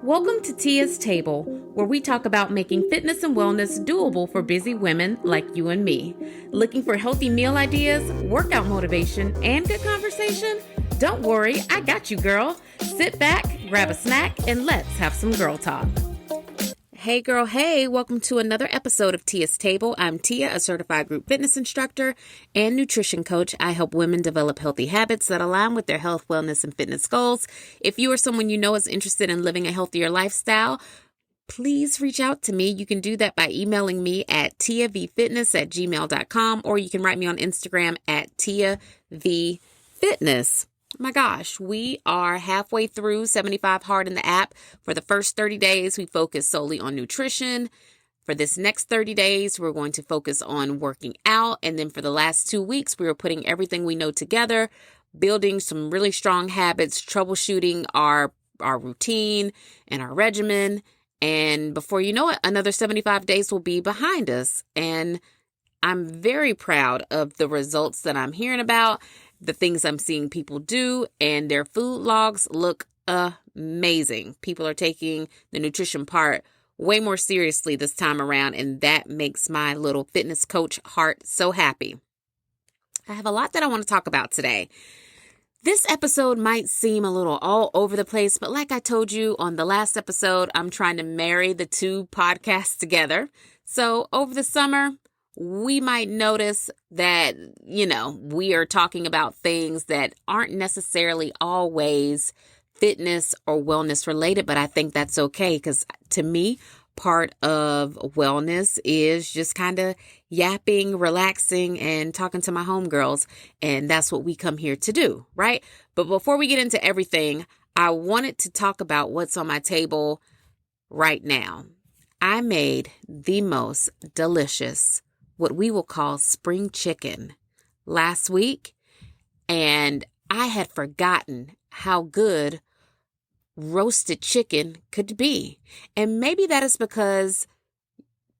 Welcome to Tia's Table, where we talk about making fitness and wellness doable for busy women like you and me. Looking for healthy meal ideas, workout motivation, and good conversation? Don't worry, I got you, girl. Sit back, grab a snack, and let's have some girl talk. Hey girl, hey, welcome to another episode of Tia's Table. I'm Tia, a certified group fitness instructor and nutrition coach. I help women develop healthy habits that align with their health, wellness, and fitness goals. If you or someone you know is interested in living a healthier lifestyle, please reach out to me. You can do that by emailing me at tiavfitness@gmail.com, or you can write me on Instagram at tiavfitness. My gosh, we are halfway through 75 Hard in the app. For the first 30 days, we focus solely on nutrition. For this next 30 days, we're going to focus on working out. And then for the last 2 weeks, we are putting everything we know together, building some really strong habits, troubleshooting our routine and our regimen. And before you know it, another 75 days will be behind us. And I'm very proud of the results that I'm hearing about, the things I'm seeing people do, and their food logs look amazing. People are taking the nutrition part way more seriously this time around, and that makes my little fitness coach heart so happy. I have a lot that I want to talk about today. This episode might seem a little all over the place, but like I told you on the last episode, I'm trying to marry the two podcasts together. So over the summer, we might notice that, we are talking about things that aren't necessarily always fitness or wellness related, but I think that's okay because to me, part of wellness is just kind of yapping, relaxing, and talking to my homegirls. And that's what we come here to do, right? But before we get into everything, I wanted to talk about what's on my table right now. I made the most delicious, what we will call spring chicken last week, and I had forgotten how good roasted chicken could be. And maybe that is because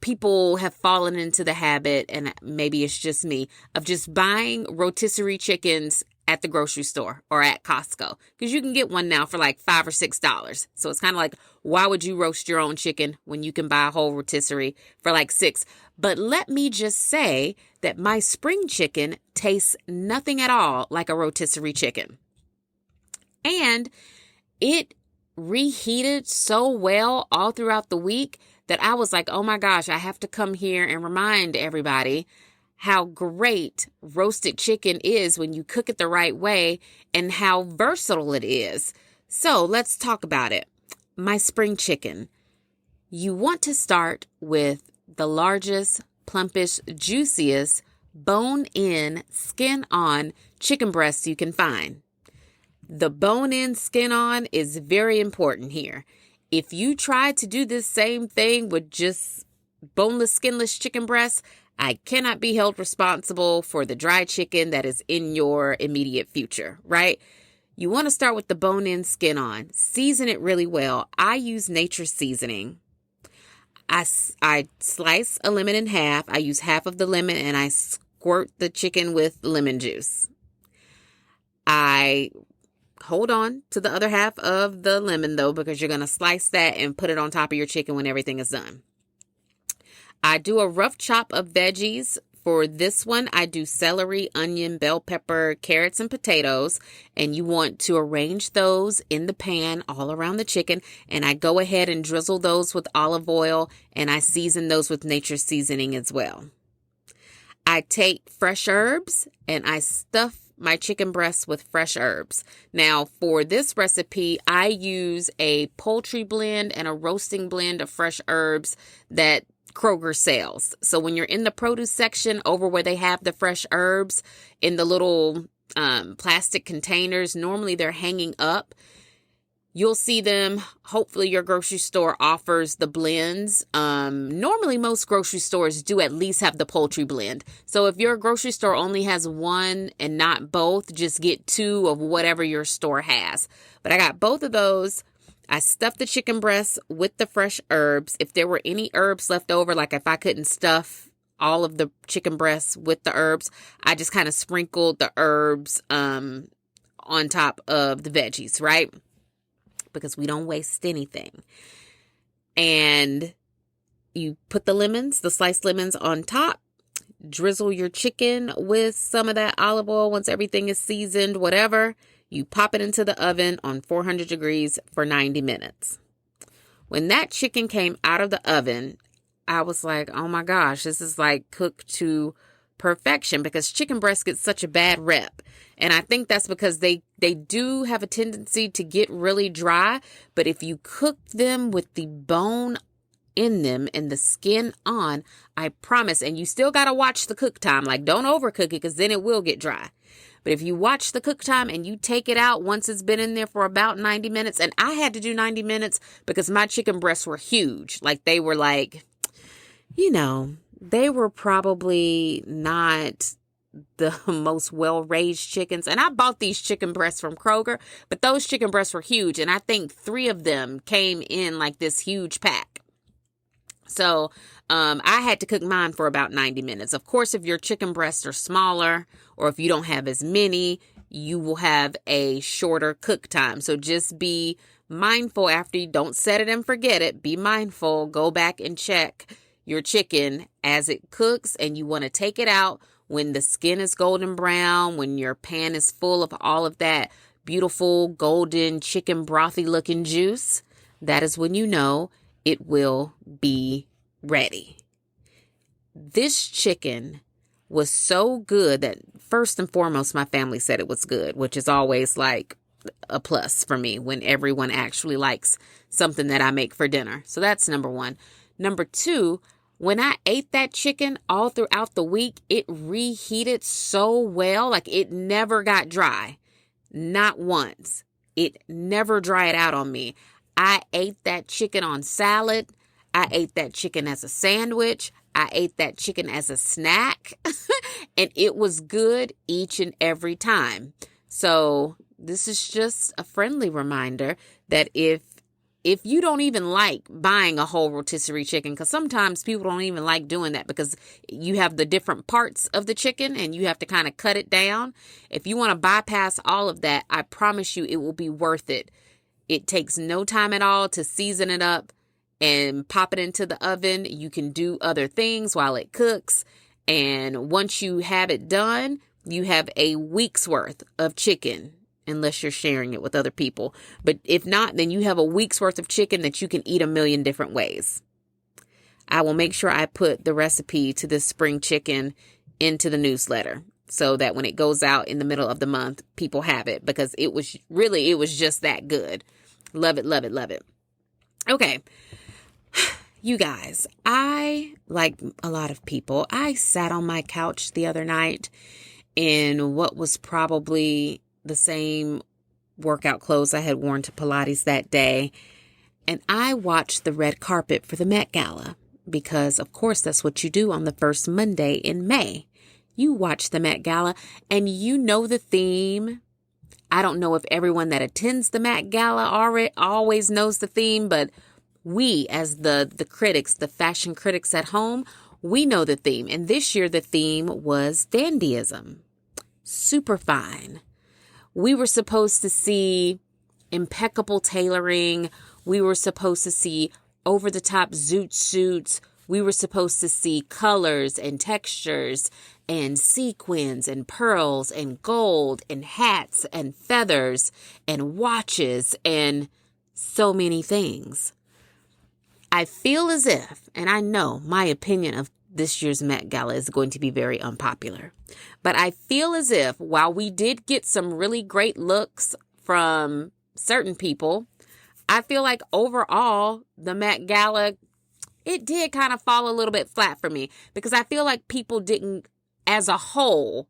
people have fallen into the habit, and maybe it's just me, of just buying rotisserie chickens at the grocery store or at Costco, because you can get one now for like $5 or $6. So it's kind of like, why would you roast your own chicken when you can buy a whole rotisserie for like $6? But let me just say that my spring chicken tastes nothing at all like a rotisserie chicken. And it reheated so well all throughout the week that I was like, oh my gosh, I have to come here and remind everybody how great roasted chicken is when you cook it the right way and how versatile it is. So let's talk about it. My spring chicken. You want to start with the largest, plumpest, juiciest, bone-in, skin-on chicken breast you can find. The bone-in, skin-on is very important here. If you try to do this same thing with just boneless, skinless chicken breasts, I cannot be held responsible for the dry chicken that is in your immediate future, right? You want to start with the bone-in, skin-on. Season it really well. I use nature's seasoning. I slice a lemon in half. I use half of the lemon and I squirt the chicken with lemon juice. I hold on to the other half of the lemon though, because you're going to slice that and put it on top of your chicken when everything is done. I do a rough chop of veggies. For this one, I do celery, onion, bell pepper, carrots, and potatoes. And you want to arrange those in the pan all around the chicken. And I go ahead and drizzle those with olive oil, and I season those with nature's seasoning as well. I take fresh herbs and I stuff my chicken breasts with fresh herbs. Now, for this recipe, I use a poultry blend and a roasting blend of fresh herbs that Kroger sells. So when you're in the produce section over where they have the fresh herbs in the little plastic containers, normally they're hanging up. You'll see them. Hopefully your grocery store offers the blends. Normally most grocery stores do at least have the poultry blend. So if your grocery store only has one and not both, just get two of whatever your store has. But I got both of those. I stuffed the chicken breasts with the fresh herbs. If there were any herbs left over, like if I couldn't stuff all of the chicken breasts with the herbs, I just kind of sprinkled the herbs on top of the veggies, right? because we don't waste anything. And you put the sliced lemons on top, drizzle your chicken with some of that olive oil once everything is seasoned, whatever. You pop it into the oven on 400 degrees for 90 minutes. When that chicken came out of the oven, I was like, oh my gosh, this is like cooked to perfection, because chicken breast gets such a bad rep. And I think that's because they do have a tendency to get really dry. But if you cook them with the bone in them and the skin on, I promise, and you still got to watch the cook time. Like, don't overcook it, because then it will get dry. But if you watch the cook time and you take it out once it's been in there for about 90 minutes, and I had to do 90 minutes because my chicken breasts were huge. Like, they were like, they were probably not the most well-raised chickens. And I bought these chicken breasts from Kroger, but those chicken breasts were huge. And I think 3 of them came in like this huge pack. So I had to cook mine for about 90 minutes. Of course, if your chicken breasts are smaller, or if you don't have as many, you will have a shorter cook time. So just be mindful after you don't set it and forget it. Be mindful. Go back and check your chicken as it cooks, and you want to take it out when the skin is golden brown, when your pan is full of all of that beautiful golden chicken brothy looking juice. That is when you know it will be ready. This chicken was so good that first and foremost, my family said it was good, which is always like a plus for me when everyone actually likes something that I make for dinner. So that's number 1. Number 2, when I ate that chicken all throughout the week, it reheated so well. Like, it never got dry. Not once. It never dried out on me. I ate that chicken on salad. I ate that chicken as a sandwich. I ate that chicken as a snack. And it was good each and every time. So this is just a friendly reminder that if you don't even like buying a whole rotisserie chicken, because sometimes people don't even like doing that because you have the different parts of the chicken and you have to kind of cut it down. If you want to bypass all of that, I promise you it will be worth it. It takes no time at all to season it up and pop it into the oven. You can do other things while it cooks. And once you have it done, you have a week's worth of chicken. Unless you're sharing it with other people. But if not, then you have a week's worth of chicken that you can eat a million different ways. I will make sure I put the recipe to this spring chicken into the newsletter so that when it goes out in the middle of the month, people have it, because it was just that good. Love it, love it, love it. Okay. You guys, I, like a lot of people, I sat on my couch the other night in what was probably the same workout clothes I had worn to Pilates that day. And I watched the red carpet for the Met Gala because, of course, that's what you do on the first Monday in May. You watch the Met Gala and you know the theme. I don't know if everyone that attends the Met Gala always knows the theme, but we, as the critics, the fashion critics at home, we know the theme. And this year the theme was dandyism. Super fine. We were supposed to see impeccable tailoring. We were supposed to see over-the-top zoot suits. We were supposed to see colors and textures and sequins and pearls and gold and hats and feathers and watches and so many things. I feel as if, and I know my opinion of this year's Met Gala is going to be very unpopular. But I feel as if while we did get some really great looks from certain people, I feel like overall the Met Gala, it did kind of fall a little bit flat for me, because I feel like people didn't, as a whole,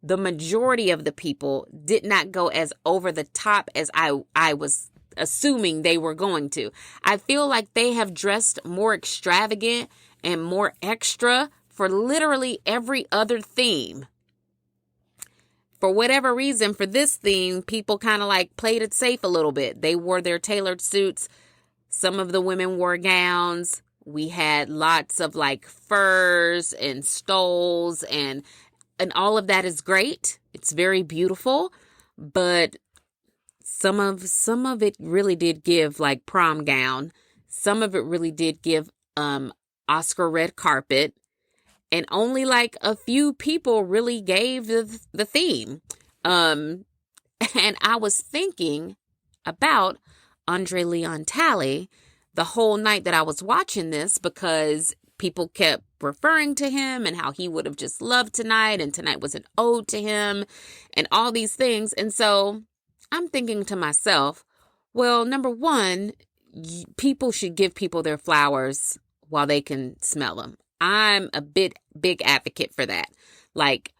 the majority of the people did not go as over the top as I was assuming they were going to. I feel like they have dressed more extravagant and more extra for literally every other theme. For whatever reason, for this theme, people kind of like played it safe a little bit. They wore their tailored suits. Some of the women wore gowns. We had lots of like furs and stoles and all of that is great. It's very beautiful. But Some of it really did give like prom gown. Some of it really did give Oscar red carpet. And only like a few people really gave the theme. And I was thinking about Andre Leon Talley the whole night that I was watching this, because people kept referring to him and how he would have just loved tonight, and tonight was an ode to him and all these things. And so I'm thinking to myself, well, number one, people should give people their flowers while they can smell them. I'm a big advocate for that. Like,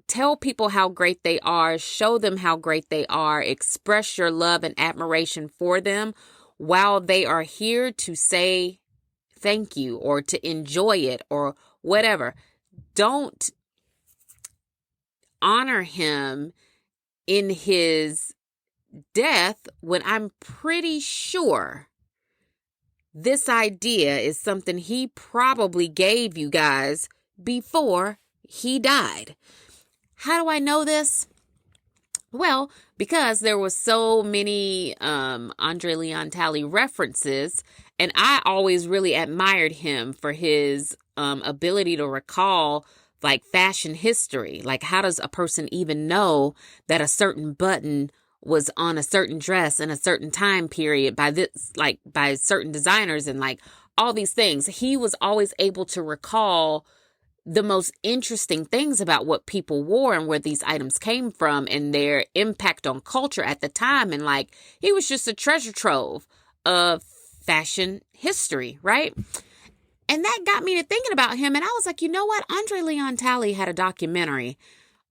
tell people how great they are, show them how great they are, express your love and admiration for them while they are here to say thank you or to enjoy it or whatever. Don't honor him in his death when I'm pretty sure this idea is something he probably gave you guys before he died. How do I know this? Well, because there were so many Andre Leon Talley references, and I always really admired him for his ability to recall like fashion history. Like, how does a person even know that a certain button was on a certain dress in a certain time period by certain designers and like all these things? He was always able to recall the most interesting things about what people wore and where these items came from and their impact on culture at the time. And like, he was just a treasure trove of fashion history, right? And that got me to thinking about him. And I was like, you know what? Andre Leon Talley had a documentary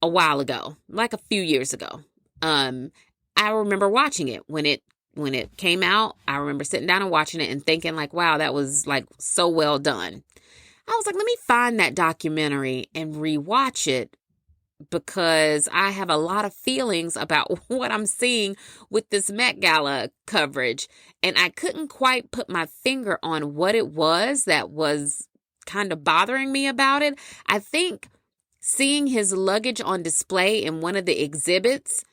a while ago, like a few years ago. I remember watching it when it came out. I remember sitting down and watching it and thinking like, wow, that was like so well done. I was like, let me find that documentary and rewatch it, because I have a lot of feelings about what I'm seeing with this Met Gala coverage. And I couldn't quite put my finger on what it was that was kind of bothering me about it. I think seeing his luggage on display in one of the exhibits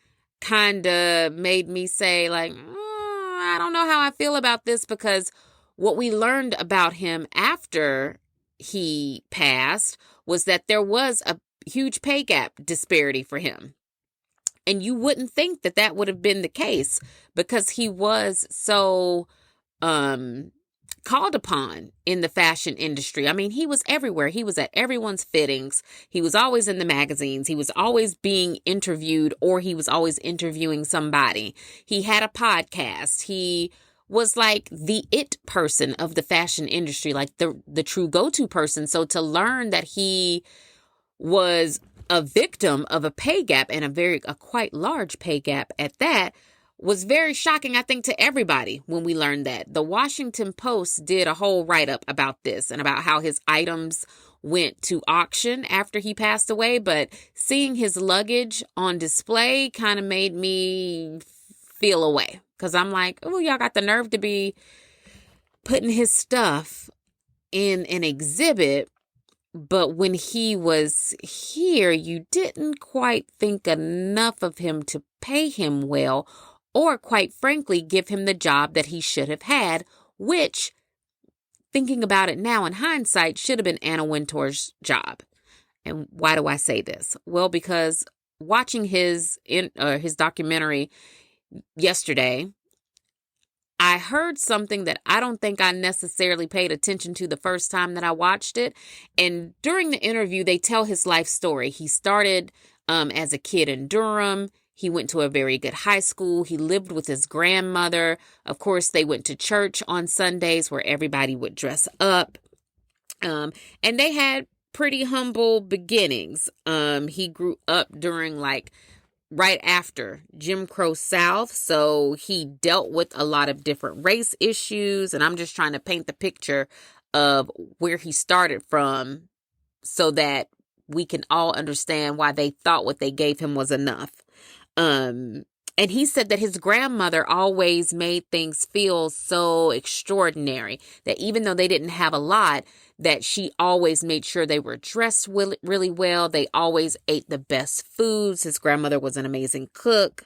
kind of made me say like, I don't know how I feel about this, because what we learned about him after he passed was that there was a huge pay gap disparity for him. And you wouldn't think that that would have been the case, because he was so called upon in the fashion industry. I mean, he was everywhere. He was at everyone's fittings. He was always in the magazines. He was always being interviewed, or he was always interviewing somebody. He had a podcast. He was like the it person of the fashion industry, like the true go-to person. So to learn that he was a victim of a pay gap, and a quite large pay gap at that, was very shocking, I think, to everybody when we learned that. The Washington Post did a whole write-up about this and about how his items went to auction after he passed away. But seeing his luggage on display kind of made me feel away, because I'm like, oh, y'all got the nerve to be putting his stuff in an exhibit. But when he was here, you didn't quite think enough of him to pay him well, or quite frankly, give him the job that he should have had, which, thinking about it now in hindsight, should have been Anna Wintour's job. And why do I say this? Well, because watching his documentary yesterday, I heard something that I don't think I necessarily paid attention to the first time that I watched it. And during the interview, they tell his life story. He started as a kid in Durham. He went to a very good high school. He lived with his grandmother. Of course, they went to church on Sundays where everybody would dress up. And they had pretty humble beginnings. He grew up during right after Jim Crow South. So he dealt with a lot of different race issues. And I'm just trying to paint the picture of where he started from so that we can all understand why they thought what they gave him was enough. And he said that his grandmother always made things feel so extraordinary, that even though they didn't have a lot, that she always made sure they were dressed really well. They always ate the best foods. His grandmother was an amazing cook.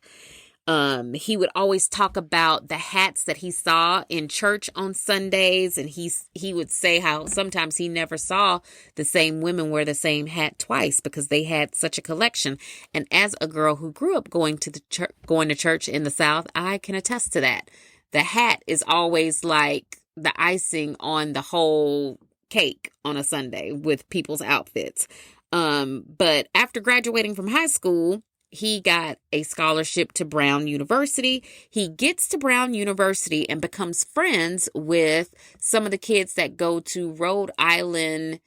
He would always talk about the hats that he saw in church on Sundays, and he would say how sometimes he never saw the same women wear the same hat twice because they had such a collection. And as a girl who grew up going to church in the South, I can attest to that. The hat is always like the icing on the whole cake on a Sunday with people's outfits. But after graduating from high school, he got a scholarship to Brown University. He gets to Brown University and becomes friends with some of the kids that go to Rhode Island.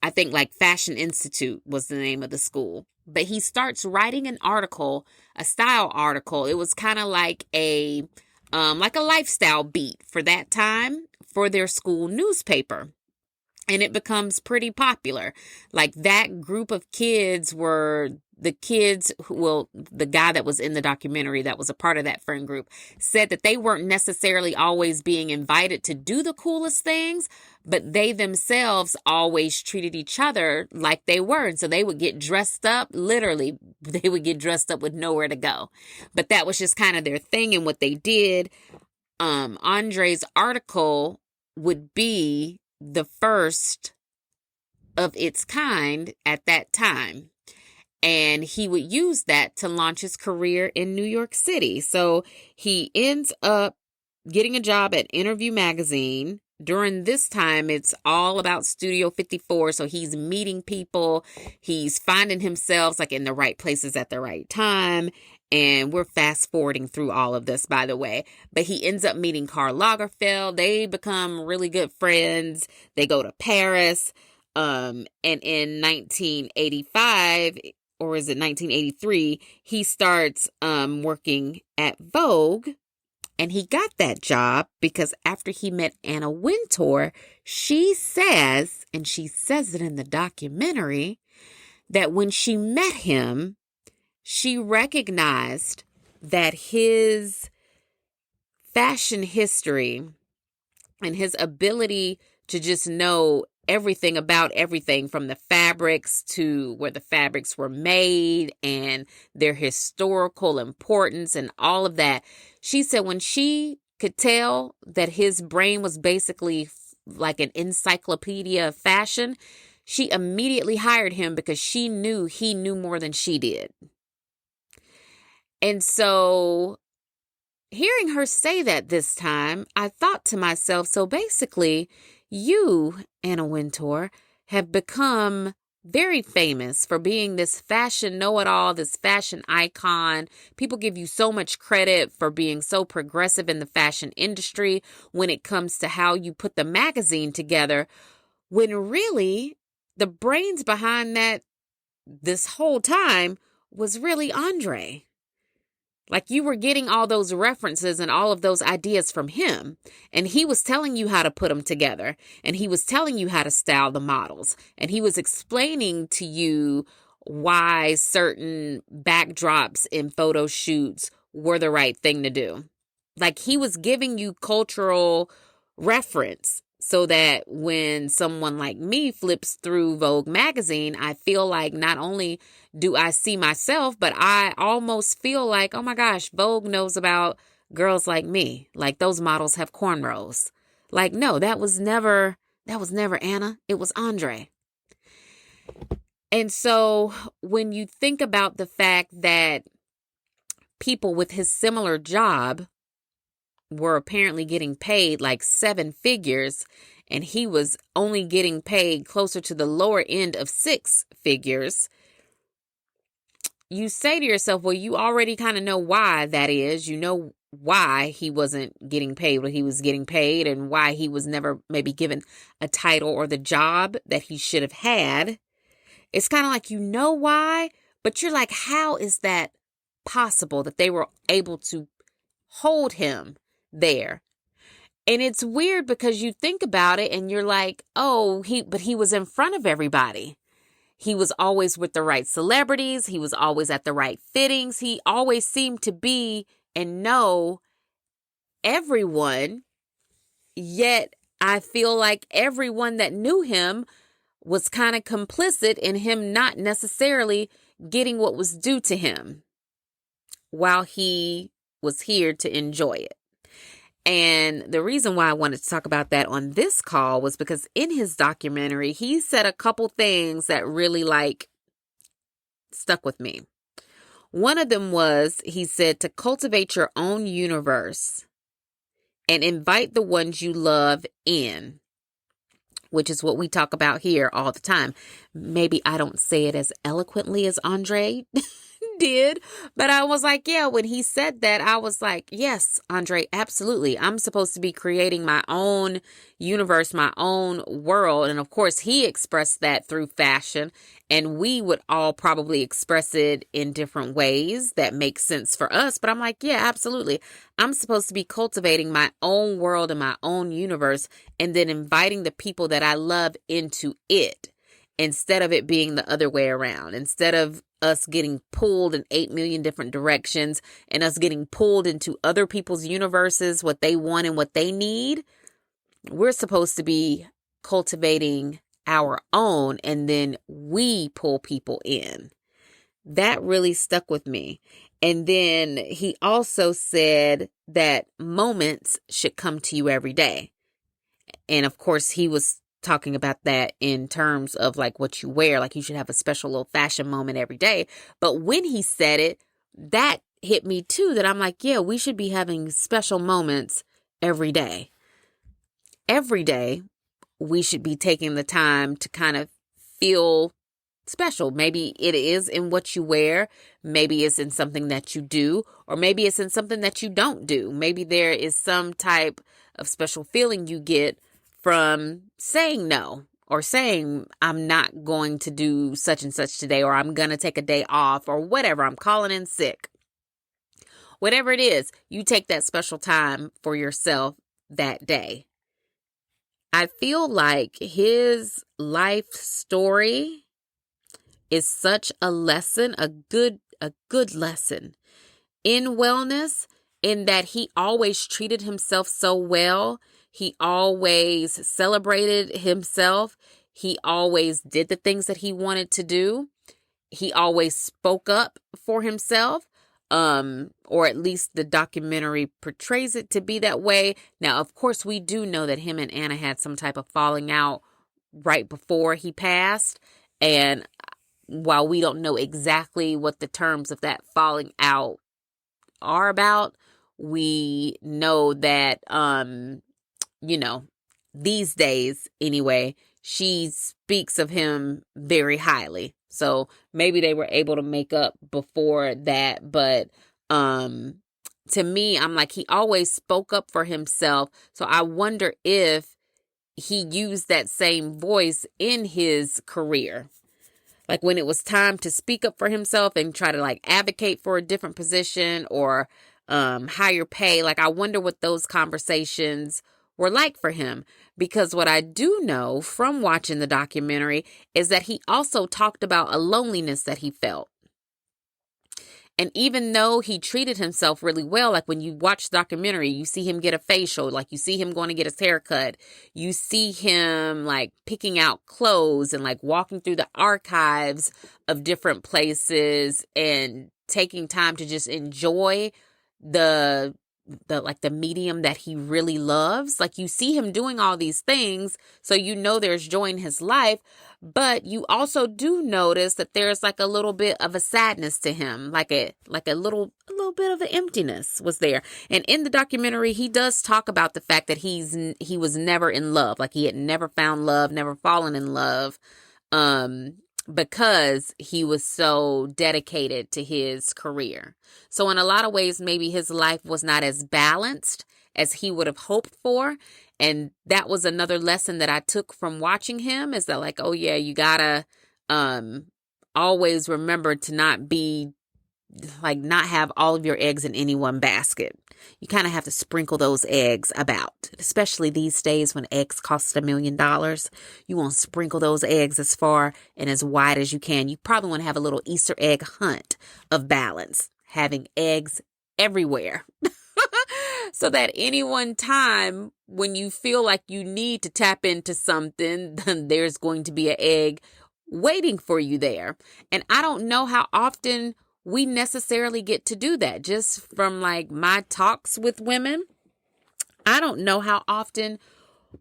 I think like Fashion Institute was the name of the school. But he starts writing an article, a style article. It was kind of like a lifestyle beat for that time for their school newspaper. And it becomes pretty popular. Like that group of kids were the kids the guy that was in the documentary that was a part of that friend group said that they weren't necessarily always being invited to do the coolest things, but they themselves always treated each other like they were. And so they would get dressed up, literally, they would get dressed up with nowhere to go. But that was just kind of their thing and what they did. Andre's article would be the first of its kind at that time. And he would use that to launch his career in New York City. So he ends up getting a job at Interview Magazine. During this time, it's all about Studio 54. So he's meeting people. He's finding himself like in the right places at the right time. And we're fast forwarding through all of this, by the way. But he ends up meeting Karl Lagerfeld. They become really good friends. They go to Paris. And in 1985, or is it 1983, he starts working at Vogue. And he got that job because after he met Anna Wintour, she says, and she says it in the documentary, that when she met him, she recognized that his fashion history and his ability to just know everything about everything from the fabrics to where the fabrics were made and their historical importance and all of that. She said when she could tell that his brain was basically like an encyclopedia of fashion, she immediately hired him because she knew he knew more than she did. And so hearing her say that this time, I thought to myself, so basically you, Anna Wintour, have become very famous for being this fashion know-it-all, this fashion icon. People give you so much credit for being so progressive in the fashion industry when it comes to how you put the magazine together, when really the brains behind that this whole time was really Andre. Like you were getting all those references and all of those ideas from him. And he was telling you how to put them together. And he was telling you how to style the models. And he was explaining to you why certain backdrops in photo shoots were the right thing to do. Like he was giving you cultural reference so that when someone like me flips through Vogue magazine, I feel like not only do I see myself, but I almost feel like, oh my gosh, Vogue knows about girls like me. Like those models have cornrows. Like, no, that was never Anna. It was Andre. And so when you think about the fact that people with his similar job were apparently getting paid like 7 figures, and he was only getting paid closer to the lower end of 6 figures, you say to yourself, well, you already kind of know why that is. You know why he wasn't getting paid what he was getting paid and why he was never maybe given a title or the job that he should have had. It's kind of like you know why, but you're like, how is that possible that they were able to hold him there? And it's weird because you think about it and you're like, oh, but he was in front of everybody. He was always with the right celebrities. He was always at the right fittings. He always seemed to be and know everyone. Yet I feel like everyone that knew him was kind of complicit in him not necessarily getting what was due to him. while he was here to enjoy it. And the reason why I wanted to talk about that on this call was because in his documentary, he said a couple things that really stuck with me. One of them was, he said, to cultivate your own universe and invite the ones you love in, which is what we talk about here all the time. Maybe I don't say it as eloquently as Andre did, but I was like, yeah, when he said that, I was like, yes, Andre, absolutely. I'm supposed to be creating my own universe, my own world. And of course, he expressed that through fashion, and we would all probably express it in different ways that make sense for us. But I'm like, yeah, absolutely. I'm supposed to be cultivating my own world and my own universe, and then inviting the people that I love into it, instead of it being the other way around. Instead of us getting pulled in 8 million different directions and us getting pulled into other people's universes, what they want and what they need, we're supposed to be cultivating our own, and then we pull people in. That really stuck with me. And then he also said that moments should come to you every day. And of course, he was talking about that in terms of like what you wear, like you should have a special little fashion moment every day. But when he said it, that hit me too, that I'm like, yeah, we should be having special moments every day. Every day, we should be taking the time to kind of feel special. Maybe it is in what you wear. Maybe it's in something that you do, or maybe it's in something that you don't do. Maybe there is some type of special feeling you get from saying no, or saying I'm not going to do such and such today, or I'm going to take a day off, or whatever. I'm calling in sick. Whatever it is, you take that special time for yourself that day. I feel like his life story is such a lesson, a good lesson in wellness, in that he always treated himself so well. He always celebrated himself. He always did the things that he wanted to do. He always spoke up for himself, or at least the documentary portrays it to be that way. Now, of course, we do know that him and Anna had some type of falling out right before he passed. And while we don't know exactly what the terms of that falling out are about, we know that, these days anyway, she speaks of him very highly. So maybe they were able to make up before that. But to me, I'm like, he always spoke up for himself. So I wonder if he used that same voice in his career. Like when it was time to speak up for himself and try to like advocate for a different position or higher pay. Like I wonder what those conversations were like for him. Because what I do know from watching the documentary is that he also talked about a loneliness that he felt. And even though he treated himself really well, like when you watch the documentary, you see him get a facial, like you see him going to get his hair cut. You see him like picking out clothes and like walking through the archives of different places and taking time to just enjoy the medium that he really loves. Like you see him doing all these things, so you know there's joy in his life, but you also do notice that there's like a little bit of a sadness to him, like a little bit of an emptiness was there. And in the documentary, he does talk about the fact that he was never in love, like he had never found love, never fallen in love, because he was so dedicated to his career. So in a lot of ways, maybe his life was not as balanced as he would have hoped for. And that was another lesson that I took from watching him, is that like, oh yeah, you gotta always remember to not have all of your eggs in any one basket. You kind of have to sprinkle those eggs about, especially these days when eggs cost $1 million. You want to sprinkle those eggs as far and as wide as you can. You probably want to have a little Easter egg hunt of balance, having eggs everywhere. So that any one time when you feel like you need to tap into something, then there's going to be an egg waiting for you there. And I don't know how often we necessarily get to do that. Just from like my talks with women, I don't know how often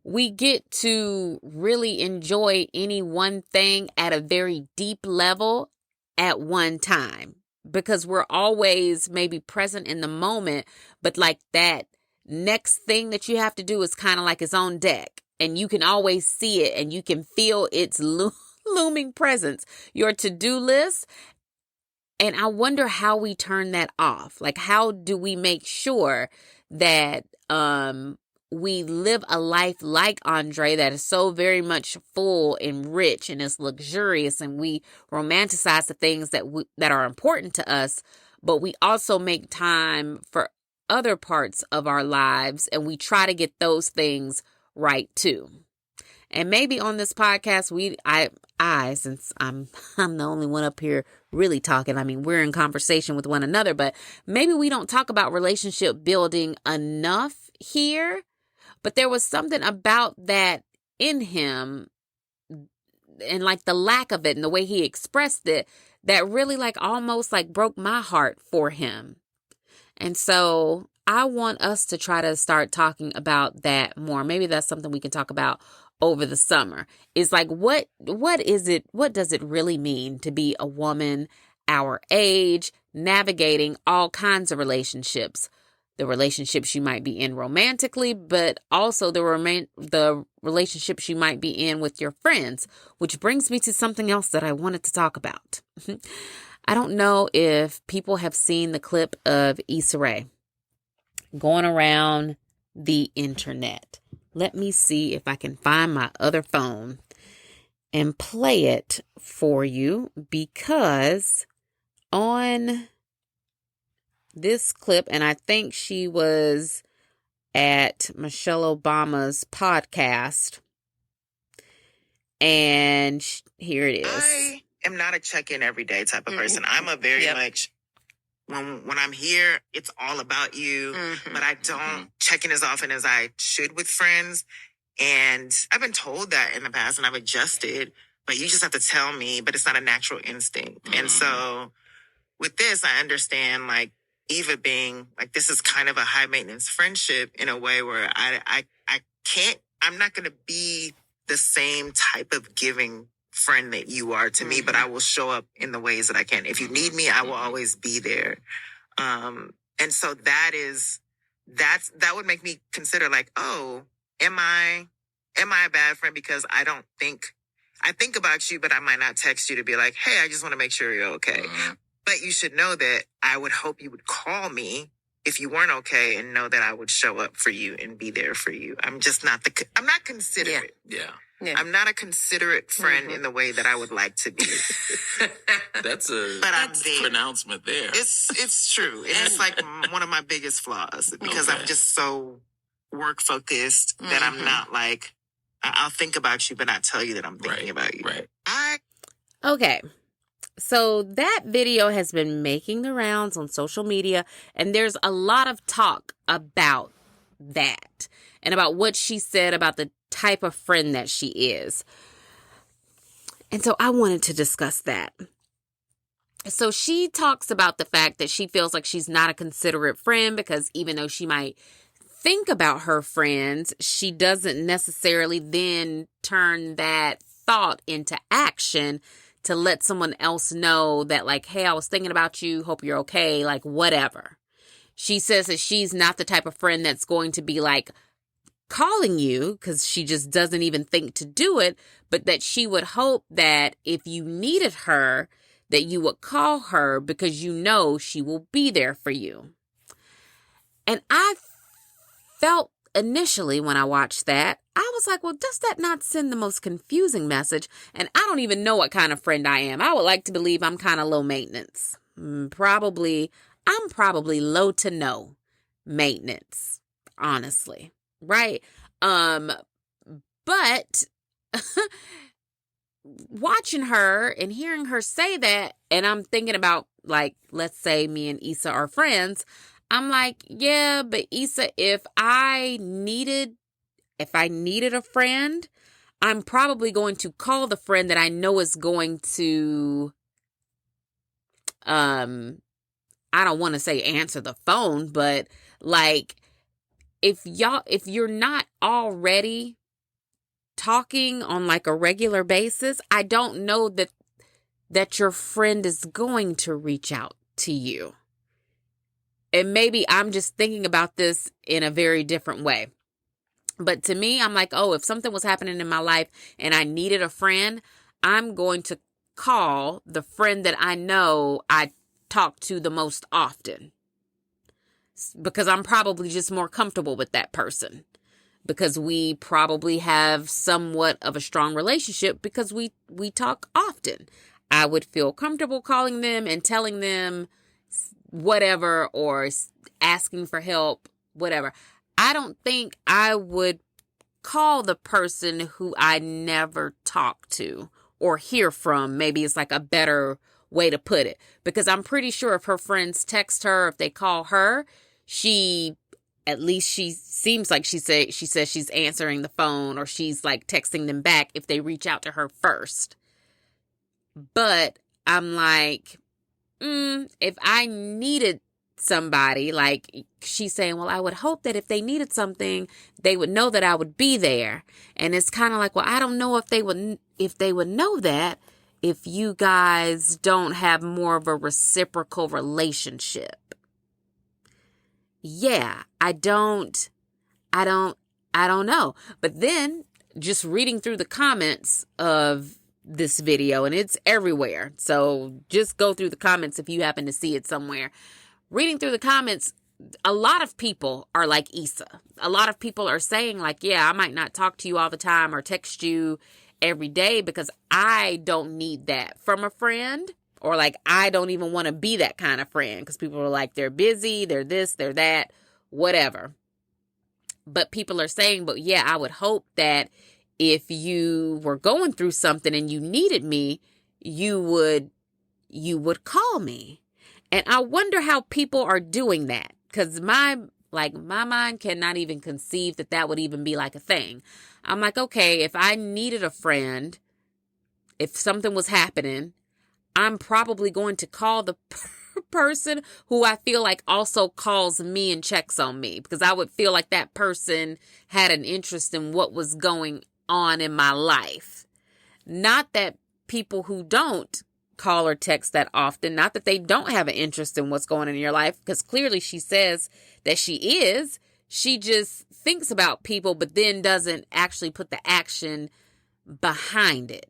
we get to really enjoy any one thing at a very deep level at one time, because we're always maybe present in the moment, but like that next thing that you have to do is kind of like its own deck, and you can always see it and you can feel its looming presence, your to-do list. And I wonder how we turn that off. Like, how do we make sure that we live a life like Andre that is so very much full and rich and is luxurious, and we romanticize the things that are important to us, but we also make time for other parts of our lives, and we try to get those things right too. And maybe on this podcast, since I'm the only one up here really talking, I mean, we're in conversation with one another, but maybe we don't talk about relationship building enough here. But there was something about that in him, and like the lack of it and the way he expressed it, that really like almost like broke my heart for him. And so I want us to try to start talking about that more. Maybe that's something we can talk about over the summer. Is like, what is it? What does it really mean to be a woman our age, navigating all kinds of relationships? The relationships you might be in romantically, but also the relationships you might be in with your friends, which brings me to something else that I wanted to talk about. I don't know if people have seen the clip of Issa Rae going around the internet. Let me see if I can find my other phone and play it for you, because on this clip, and I think she was at Michelle Obama's podcast, and here it is. I am not a check-in every day type of person. I'm a very much, when I'm here, it's all about you, but I don't check in as often as I should with friends. And I've been told that in the past, and I've adjusted, but you just have to tell me, but it's not a natural instinct. And so with this, I understand, like, Eva being like, this is kind of a high maintenance friendship in a way where I'm not going to be the same type of giving friend that you are to me, but I will show up in the ways that I can. If you need me, I will always be there. And so that would make me consider like, oh, am I a bad friend because I think about you, but I might not text you to be like, hey, I just want to make sure you're okay. But you should know that I would hope you would call me if you weren't okay, and know that I would show up for you and be there for you. I'm just not I'm not considerate. Yeah. I'm not a considerate friend in the way that I would like to be. That's a pronouncement there. It's true. And it's like one of my biggest flaws, because I'm just so work focused that I'm not like, I'll think about you, but not tell you that I'm thinking about you. Right. Okay. So that video has been making the rounds on social media, and there's a lot of talk about that and about what she said about the type of friend that she is. And so I wanted to discuss that. So she talks about the fact that she feels like she's not a considerate friend because even though she might think about her friends, she doesn't necessarily then turn that thought into action to let someone else know that, like, hey, I was thinking about you, hope you're okay, like, whatever. She says that she's not the type of friend that's going to be, like, calling you, because she just doesn't even think to do it, but that she would hope that if you needed her, that you would call her because you know she will be there for you. And I felt initially when I watched that, I was like, well, does that not send the most confusing message? And I don't even know what kind of friend I am. I would like to believe I'm kind of low maintenance. I'm probably low to no maintenance, honestly. Right? But watching her and hearing her say that, and I'm thinking about, like, let's say me and Issa are friends, I'm like, yeah, but Issa, if I needed a friend, I'm probably going to call the friend that I know is going to I don't want to say answer the phone, but like, if you're not already talking on like a regular basis, I don't know that your friend is going to reach out to you. And maybe I'm just thinking about this in a very different way. But to me, I'm like, oh, if something was happening in my life and I needed a friend, I'm going to call the friend that I know I talk to the most often, because I'm probably just more comfortable with that person, because we probably have somewhat of a strong relationship because we talk often. I would feel comfortable calling them and telling them whatever, or asking for help, whatever. I don't think I would call the person who I never talk to or hear from. Maybe it's like a better way to put it, because I'm pretty sure if her friends text her, if they call her, she seems like she says she's answering the phone, or she's like texting them back if they reach out to her first. But I'm like, if I needed somebody, like she's saying, well, I would hope that if they needed something, they would know that I would be there. And it's kind of like, well, I don't know if they would know that if you guys don't have more of a reciprocal relationship. Yeah, I don't know. But then just reading through the comments of this video, and it's everywhere, so just go through the comments if you happen to see it somewhere. Reading through the comments, a lot of people are like Issa. A lot of people are saying like, yeah, I might not talk to you all the time or text you every day because I don't need that from a friend, or like I don't even want to be that kind of friend, because people are like, they're busy, they're this, they're that, whatever. But people are saying, but yeah, I would hope that if you were going through something and you needed me, you would call me. And I wonder how people are doing that, because my mind cannot even conceive that would even be like a thing. I'm like, okay, if I needed a friend, if something was happening, I'm probably going to call the person who I feel like also calls me and checks on me, because I would feel like that person had an interest in what was going on in my life. Not that people who don't call or text that often, not that they don't have an interest in what's going on in your life, because clearly she says that she just thinks about people, but then doesn't actually put the action behind it.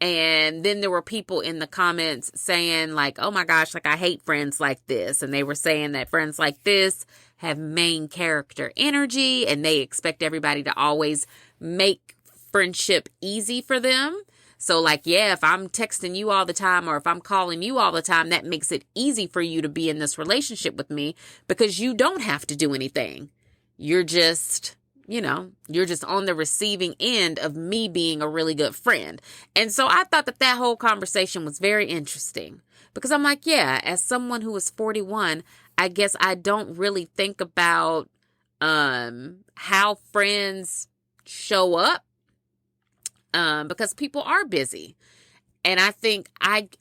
And then there were people in the comments saying like, oh my gosh, like I hate friends like this. And they were saying that friends like this have main character energy, and they expect everybody to always make friendship easy for them. So like, yeah, if I'm texting you all the time, or if I'm calling you all the time, that makes it easy for you to be in this relationship with me, because you don't have to do anything. You're just on the receiving end of me being a really good friend. And so I thought that whole conversation was very interesting, because I'm like, yeah, as someone who is 41, I guess I don't really think about how friends show up, because people are busy. And I think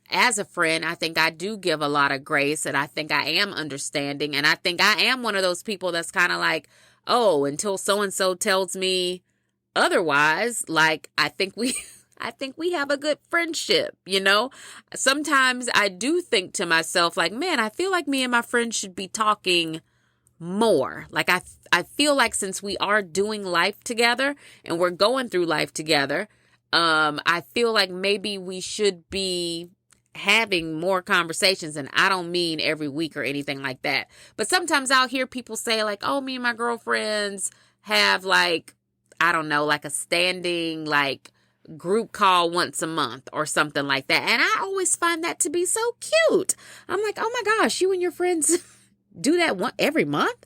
as a friend, I think I do give a lot of grace, and I think I am understanding. And I think I am one of those people that's kind of like, oh, until so-and-so tells me otherwise, like, I think we have a good friendship, you know? Sometimes I do think to myself, like, man, I feel like me and my friends should be talking more. Like, I feel like since we are doing life together and we're going through life together, I feel like maybe we should be having more conversations. And I don't mean every week or anything like that. But sometimes I'll hear people say like, oh, me and my girlfriends have like, I don't know, like a standing like group call once a month or something like that. And I always find that to be so cute. I'm like, oh my gosh, you and your friends do that every month?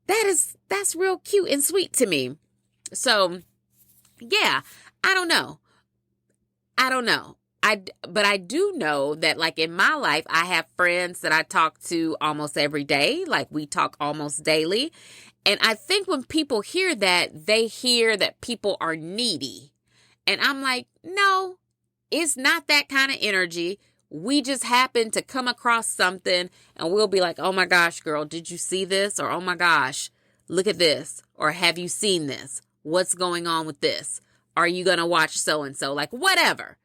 That's real cute and sweet to me. So yeah, I don't know. But I do know that like in my life, I have friends that I talk to almost every day. Like we talk almost daily. And I think when people hear that, they hear that people are needy. And I'm like, no, it's not that kind of energy. we just happen to come across something and we'll be like, oh my gosh, girl, did you see this? Or, oh my gosh, look at this. Or, have you seen this? What's going on with this? Are you going to watch so-and-so? Like, whatever.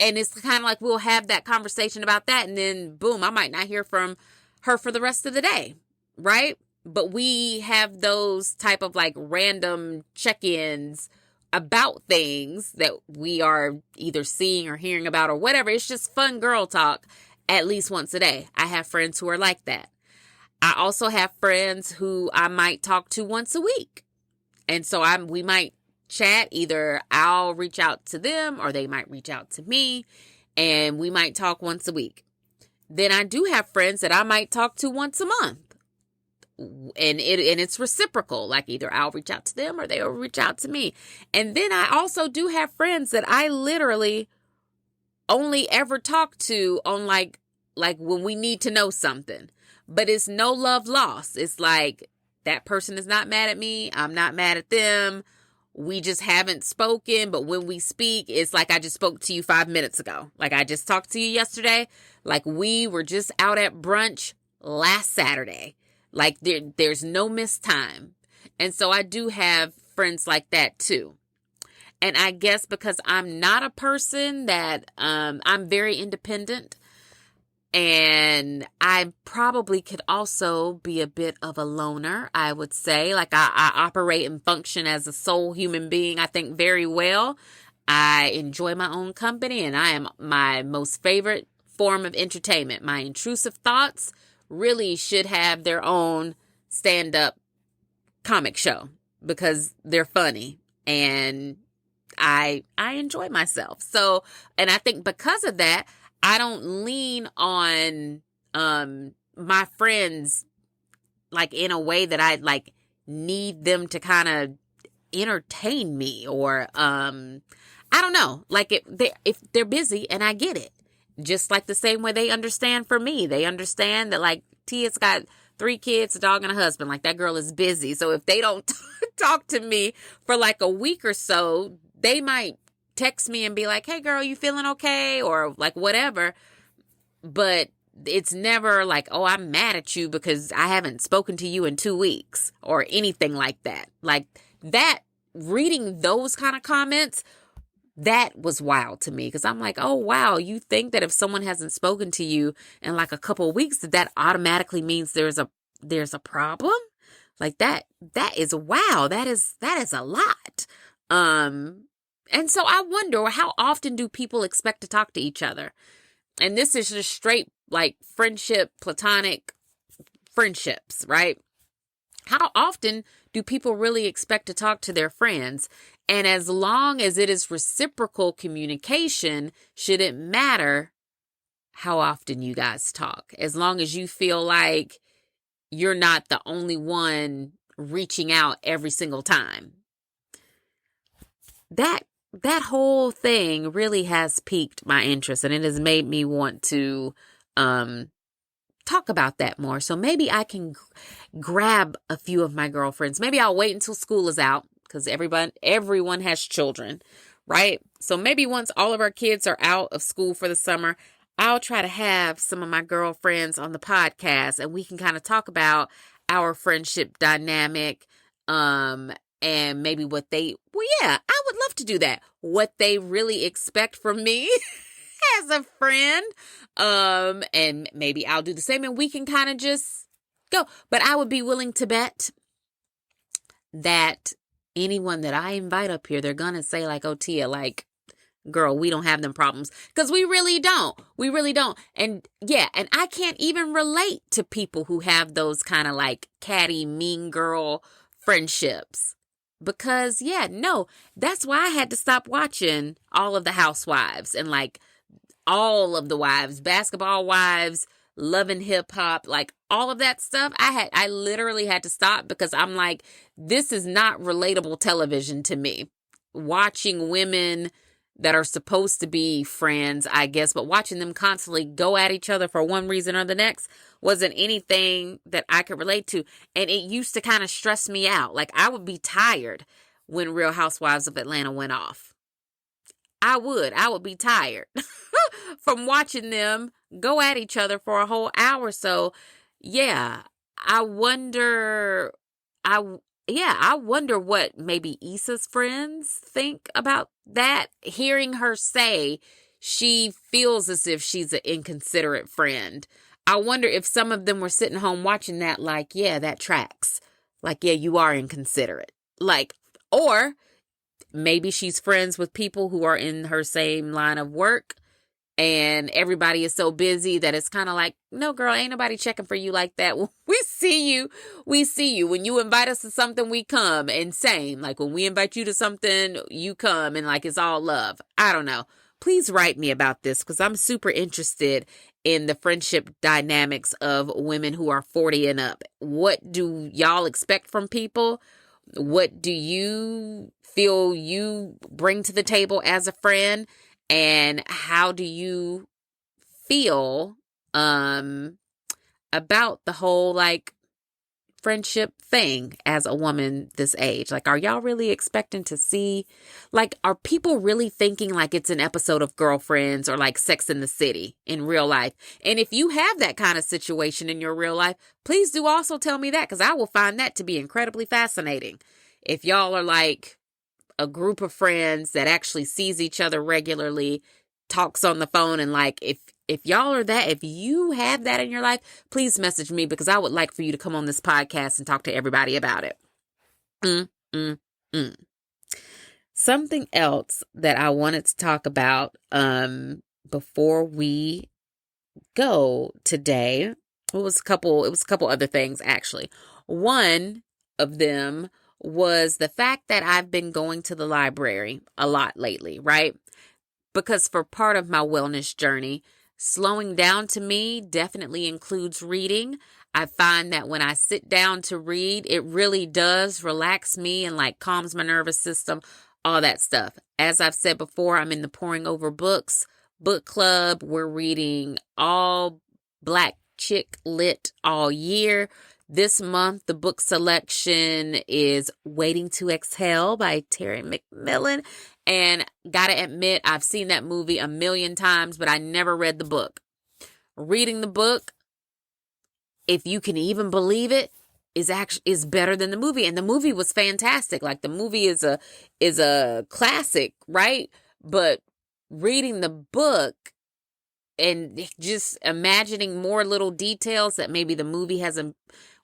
And it's kind of like we'll have that conversation about that. And then, boom, I might not hear from her for the rest of the day. Right? But we have those type of like random check-ins about things that we are either seeing or hearing about or whatever. It's just fun girl talk at least once a day. I have friends who are like that. I also have friends who I might talk to once a week. And so we might chat. Either I'll reach out to them or they might reach out to me, and we might talk once a week. Then I do have friends that I might talk to once a month. And it's reciprocal. Like, either I'll reach out to them or they'll reach out to me. And then I also do have friends that I literally only ever talk to on like when we need to know something. But it's no love lost. It's like, that person is not mad at me. I'm not mad at them. We just haven't spoken. But when we speak, it's like I just spoke to you 5 minutes ago. Like, I just talked to you yesterday. Like, we were just out at brunch last Saturday. Like, there's no missed time. And so I do have friends like that too. And I guess because I'm not a person that, I'm very independent, and I probably could also be a bit of a loner, I would say. Like, I operate and function as a sole human being, I think, very well. I enjoy my own company, and I am my most favorite form of entertainment. My intrusive thoughts really should have their own stand-up comic show because they're funny and I enjoy myself. So, and I think because of that, I don't lean on my friends like in a way that I like need them to kind of entertain me, or I don't know, like if they're busy, and I get it. Just like the same way they understand for me. They understand that, like, Tia's got 3 kids, a dog, and a husband. Like, that girl is busy. So if they don't talk to me for like a week or so, they might text me and be like, hey, girl, you feeling okay? Or like whatever. But it's never like, oh, I'm mad at you because I haven't spoken to you in 2 weeks or anything like that. Like, that, reading those kind of comments, that was wild to me, because I'm like, oh, wow, you think that if someone hasn't spoken to you in like a couple of weeks, that automatically means there's a problem? Like, that is, wow, that is a lot. And so I wonder, how often do people expect to talk to each other? And this is just straight like friendship, platonic friendships, right? How often do people really expect to talk to their friends? And as long as it is reciprocal communication, should it matter how often you guys talk? As long as you feel like you're not the only one reaching out every single time. That whole thing really has piqued my interest, and it has made me want to talk about that more. So maybe I can grab a few of my girlfriends. Maybe I'll wait until school is out, because everyone has children, right? So maybe once all of our kids are out of school for the summer, I'll try to have some of my girlfriends on the podcast, and we can kind of talk about our friendship dynamic, and maybe what I would love to do that. What they really expect from me as a friend. And maybe I'll do the same, and we can kind of just go. But I would be willing to bet that anyone that I invite up here, they're going to say like, oh, Tia, like, girl, we don't have them problems. Because we really don't. We really don't. And yeah, and I can't even relate to people who have those kind of like catty, mean girl friendships. Because, that's why I had to stop watching all of the housewives and like all of the wives, Basketball Wives, Love and Hip Hop, like all of that stuff. I literally had to stop, because I'm like, this is not relatable television to me. Watching women that are supposed to be friends, I guess, but watching them constantly go at each other for one reason or the next wasn't anything that I could relate to. And it used to kind of stress me out. Like, I would be tired when Real Housewives of Atlanta went off. I would be tired. from watching them go at each other for a whole hour. So yeah, I wonder, I wonder what maybe Issa's friends think about that. Hearing her say she feels as if she's an inconsiderate friend. I wonder if some of them were sitting home watching that like, yeah, that tracks. Like, yeah, you are inconsiderate. Like, or maybe she's friends with people who are in her same line of work and everybody is so busy that it's kind of like, no, girl, ain't nobody checking for you like that. We see you. We see you. When you invite us to something, we come. And same, like when we invite you to something, you come and like it's all love. I don't know. Please write me about this because I'm super interested in the friendship dynamics of women who are 40 and up. What do y'all expect from people? What do you feel you bring to the table as a friend? And how do you feel about the whole like friendship thing as a woman this age? Like, are y'all really expecting to see, like, are people really thinking like it's an episode of Girlfriends or like Sex in the City in real life? And if you have that kind of situation in your real life, please do also tell me that because I will find that to be incredibly fascinating. If y'all are like a group of friends that actually sees each other regularly, talks on the phone, and like if y'all are that, if you have that in your life, please message me because I would like for you to come on this podcast and talk to everybody about it. Something else that I wanted to talk about before we go today, it was a couple other things actually. One of them was the fact that I've been going to the library a lot lately, right? Because for part of my wellness journey, slowing down to me definitely includes reading. I find that when I sit down to read, it really does relax me and like calms my nervous system, all that stuff. As I've said before, I'm in the Pouring Over Books book club. We're reading all Black chick lit all year. This month, the book selection is Waiting to Exhale by Terry McMillan. And gotta admit, I've seen that movie a million times, but I never read the book. Reading the book, if you can even believe it, is better than the movie. And the movie was fantastic. Like the movie is a classic, right? But reading the book and just imagining more little details that maybe the movie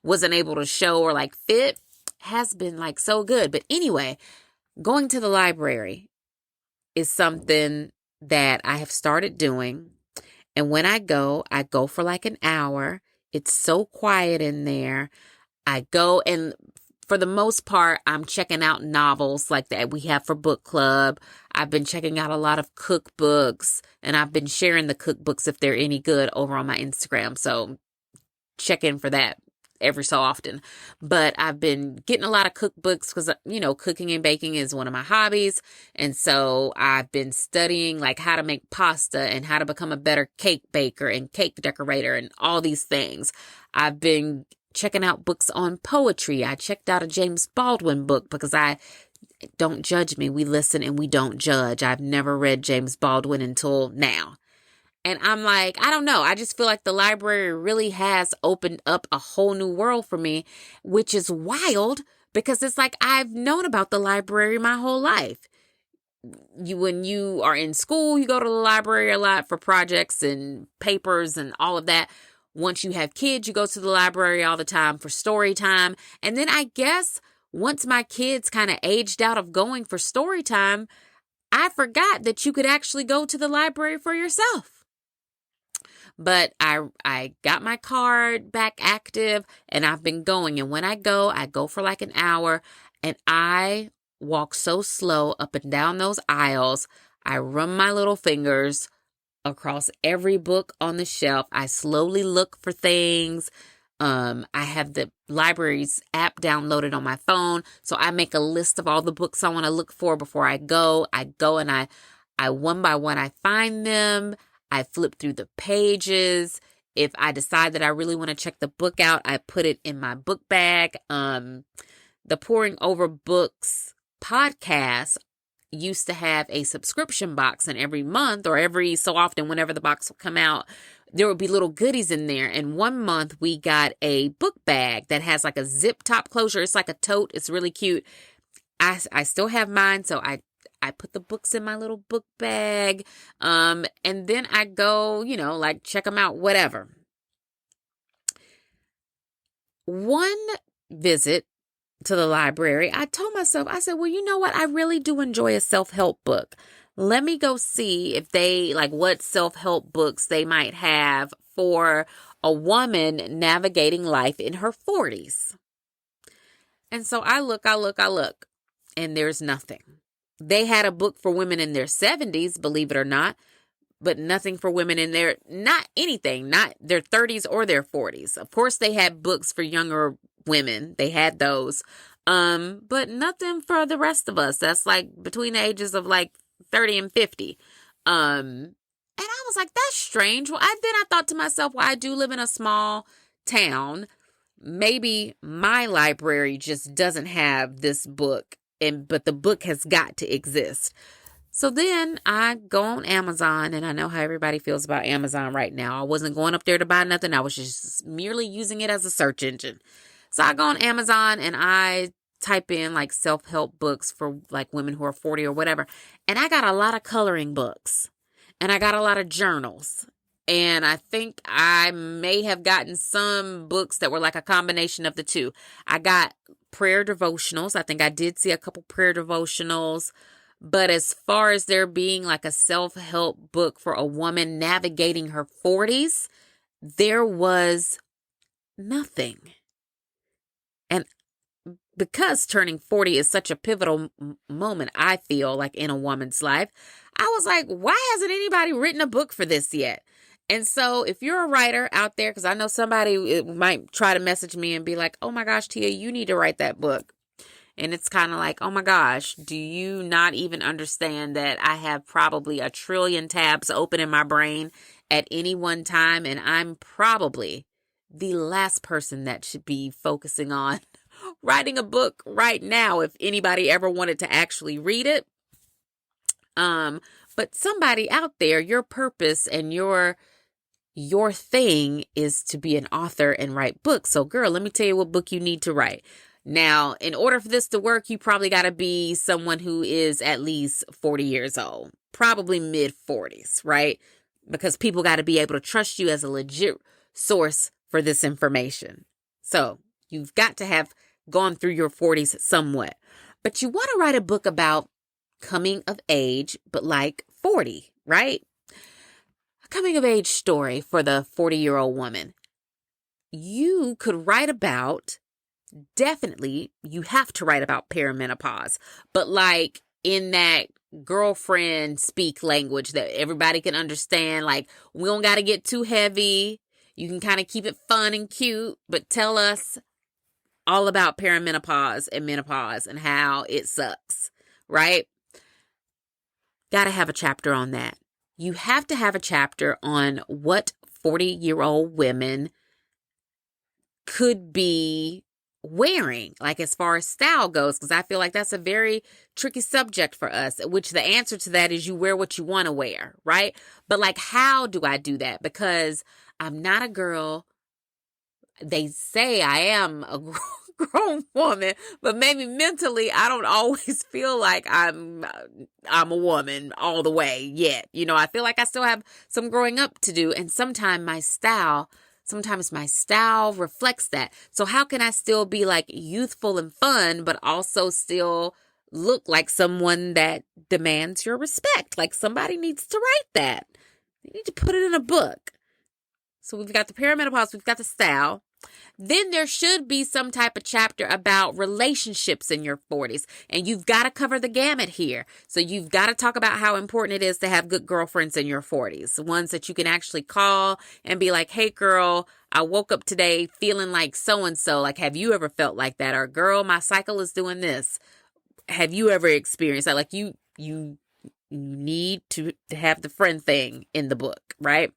wasn't able to show or like fit has been like so good. But anyway, going to the library is something that I have started doing. And when I go for like an hour. It's so quiet in there. I go and for the most part, I'm checking out novels like that we have for book club. I've been checking out a lot of cookbooks and I've been sharing the cookbooks if they're any good over on my Instagram. So check in for that every so often. But I've been getting a lot of cookbooks because, you know, cooking and baking is one of my hobbies. And so I've been studying like how to make pasta and how to become a better cake baker and cake decorator and all these things. I've been checking out books on poetry. I checked out a James Baldwin book because don't judge me. We listen and we don't judge. I've never read James Baldwin until now. And I'm like, I don't know. I just feel like the library really has opened up a whole new world for me, which is wild because it's like I've known about the library my whole life. When you are in school, you go to the library a lot for projects and papers and all of that. Once you have kids, you go to the library all the time for story time. And then I guess once my kids kind of aged out of going for story time, I forgot that you could actually go to the library for yourself. But I got my card back active and I've been going. And when I go for like an hour and I walk so slow up and down those aisles. I run my little fingers across every book on the shelf. I slowly look for things. I have the library's app downloaded on my phone. So I make a list of all the books I want to look for before I go. I go and I one by one, I find them. I flip through the pages. If I decide that I really want to check the book out, I put it in my book bag. The Pouring Over Books podcast used to have a subscription box, and every month or every so often, whenever the box would come out, there would be little goodies in there. And one month we got a book bag that has like a zip top closure. It's like a tote. It's really cute. I still have mine, so I put the books in my little book bag, and then I go, like check them out, whatever. One visit to the library, I told myself, I said, well, you know what? I really do enjoy a self-help book. Let me go see if they, like, what self-help books they might have for a woman navigating life in her 40s. And so I look, and there's nothing. They had a book for women in their 70s, believe it or not, but nothing for women in their, not anything, not their 30s or their 40s. Of course, they had books for younger women. They had those, but nothing for the rest of us. That's like between the ages of like 30 and 50. And I was like, that's strange. Well, I thought to myself, well, I do live in a small town. Maybe my library just doesn't have this book, but the book has got to exist. So then I go on Amazon, and I know how everybody feels about Amazon right now. I wasn't going up there to buy nothing. I was just merely using it as a search engine. So I go on Amazon and I type in like self-help books for like women who are 40 or whatever. And I got a lot of coloring books, and I got a lot of journals. And I think I may have gotten some books that were like a combination of the two. I got prayer devotionals. I think I did see a couple prayer devotionals. But as far as there being like a self-help book for a woman navigating her 40s, there was nothing. And because turning 40 is such a pivotal moment, I feel like in a woman's life, I was like, why hasn't anybody written a book for this yet? And so if you're a writer out there, because I know somebody might try to message me and be like, oh my gosh, Tia, you need to write that book. And it's kind of like, oh my gosh, do you not even understand that I have probably a trillion tabs open in my brain at any one time? And I'm probably the last person that should be focusing on writing a book right now if anybody ever wanted to actually read it. But somebody out there, your purpose and your thing is to be an author and write books. So girl, let me tell you what book you need to write. Now, in order for this to work, you probably got to be someone who is at least 40 years old, probably mid 40s, right? Because people got to be able to trust you as a legit source for this information. So you've got to have gone through your 40s somewhat, but you want to write a book about coming of age, but like 40, right? A coming of age story for the 40-year-old woman. You could write about, definitely, you have to write about perimenopause, but like in that girlfriend speak language that everybody can understand. Like, we don't got to get too heavy. You can kind of keep it fun and cute, but tell us all about perimenopause and menopause and how it sucks, right? Got to have a chapter on that. You have to have a chapter on what 40-year-old women could be wearing, like as far as style goes, because I feel like that's a very tricky subject for us, which the answer to that is you wear what you want to wear, right? But like, how do I do that? Because I'm not a girl. They say I am a grown woman, but maybe mentally I don't always feel like I'm a woman all the way yet. I feel like I still have some growing up to do, and sometimes my style reflects that. So how can I still be like youthful and fun, but also still look like someone that demands your respect? Like, somebody needs to write that. You need to put it in a book. So we've got the perimenopause, we've got the style. Then there should be some type of chapter about relationships in your 40s. And you've got to cover the gamut here. So you've got to talk about how important it is to have good girlfriends in your 40s. Ones that you can actually call and be like, hey girl, I woke up today feeling like so-and-so. Like, have you ever felt like that? Or girl, my cycle is doing this. Have you ever experienced that? Like, you need to have the friend thing in the book, right?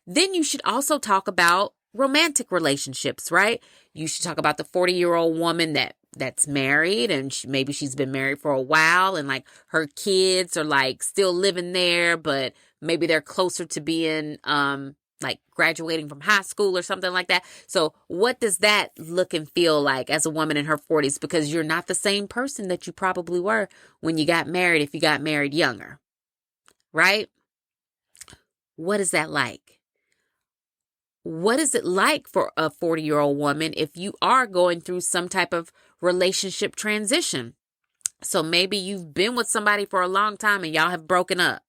Then you should also talk about romantic relationships, right? You should talk about the 40-year-old woman that that's married, and maybe she's been married for a while, and like her kids are like still living there, but maybe they're closer to being like graduating from high school or something like that. So what does that look and feel like as a woman in her 40s? Because you're not the same person that you probably were when you got married, if you got married younger, right? What is that like? What is it like for a 40-year-old woman if you are going through some type of relationship transition? So maybe you've been with somebody for a long time and y'all have broken up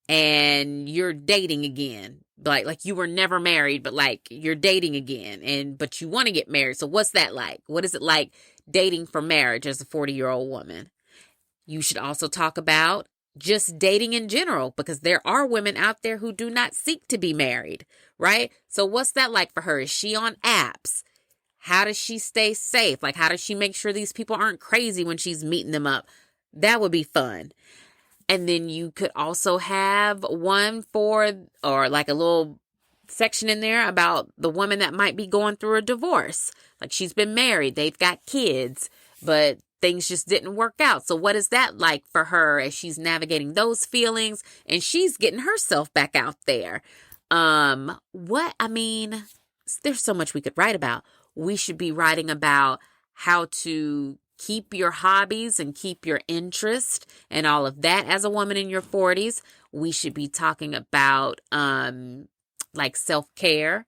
and you're dating again. Like you were never married, but like you're dating again, but you want to get married. So what's that like? What is it like dating for marriage as a 40-year-old woman? You should also talk about just dating in general, because there are women out there who do not seek to be married, right? So what's that like for her? Is she on apps? How does she stay safe? Like, how does she make sure these people aren't crazy when she's meeting them up? That would be fun. And then you could also have one or like a little section in there about the woman that might be going through a divorce. Like, she's been married, they've got kids, but things just didn't work out. So what is that like for her as she's navigating those feelings and she's getting herself back out there? There's so much we could write about. We should be writing about how to keep your hobbies and keep your interest and all of that as a woman in your 40s. We should be talking about like self-care.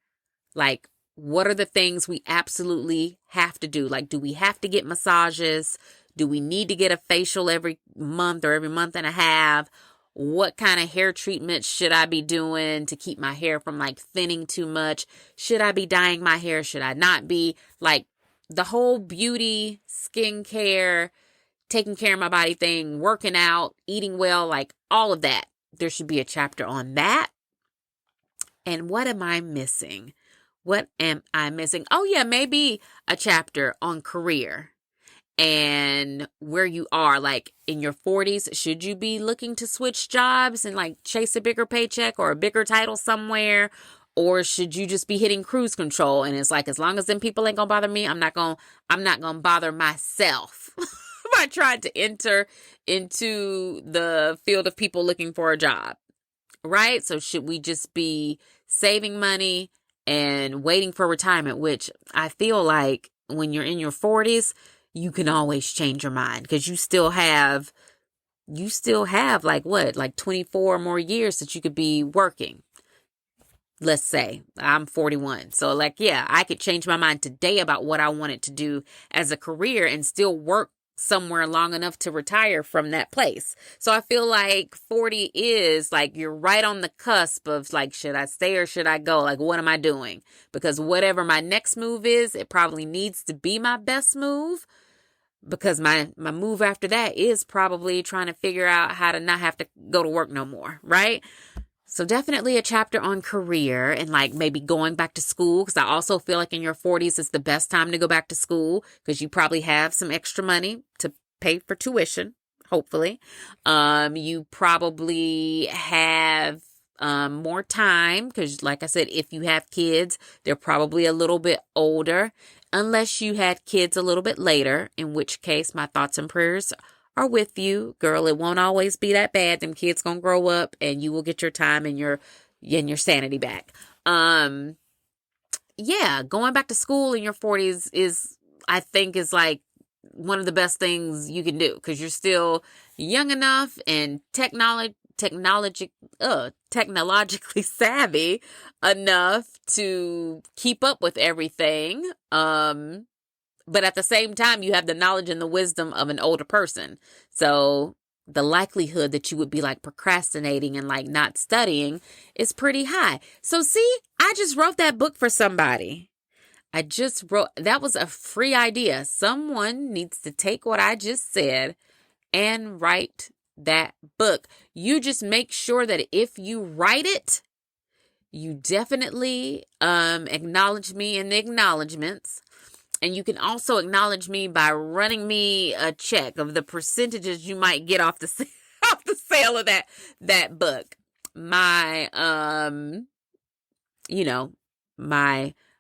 Like, what are the things we absolutely have to do? Like, do we have to get massages? Do we need to get a facial every month or every month and a half? What kind of hair treatment should I be doing to keep my hair from like thinning too much? Should I be dyeing my hair? Should I not be? Like, the whole beauty, skincare, taking care of my body thing, working out, eating well, like all of that. There should be a chapter on that. And what am I missing? What am I missing? Oh yeah, maybe a chapter on career and where you are, like in your 40s. Should you be looking to switch jobs and like chase a bigger paycheck or a bigger title somewhere? Or should you just be hitting cruise control? And it's like, as long as them people ain't gonna bother me, I'm not gonna bother myself by trying to enter into the field of people looking for a job, right? So should we just be saving money and waiting for retirement, which I feel like when you're in your 40s, you can always change your mind, because you still have like 24 more years that you could be working. Let's say I'm 41. So like, yeah, I could change my mind today about what I wanted to do as a career and still work somewhere long enough to retire from that place. So I feel like 40 is like, you're right on the cusp of like, should I stay or should I go? Like, what am I doing? Because whatever my next move is, it probably needs to be my best move, because my move after that is probably trying to figure out how to not have to go to work no more, right? So definitely a chapter on career and like maybe going back to school, because I also feel like in your 40s is the best time to go back to school, because you probably have some extra money to pay for tuition, hopefully. You probably have more time, because like I said, if you have kids, they're probably a little bit older, unless you had kids a little bit later, in which case my thoughts and prayers are with you, girl. It won't always be that bad. Them kids gonna grow up and you will get your time and your sanity back. Yeah, going back to school in your 40s I think is like one of the best things you can do, because you're still young enough and technologically savvy enough to keep up with everything. But at the same time, you have the knowledge and the wisdom of an older person. So the likelihood that you would be like procrastinating and like not studying is pretty high. So see, I just wrote that book for somebody. That was a free idea. Someone needs to take what I just said and write that book. You just make sure that if you write it, you definitely acknowledge me in the acknowledgments. And you can also acknowledge me by running me a check of the percentages you might get off the sale of that book. My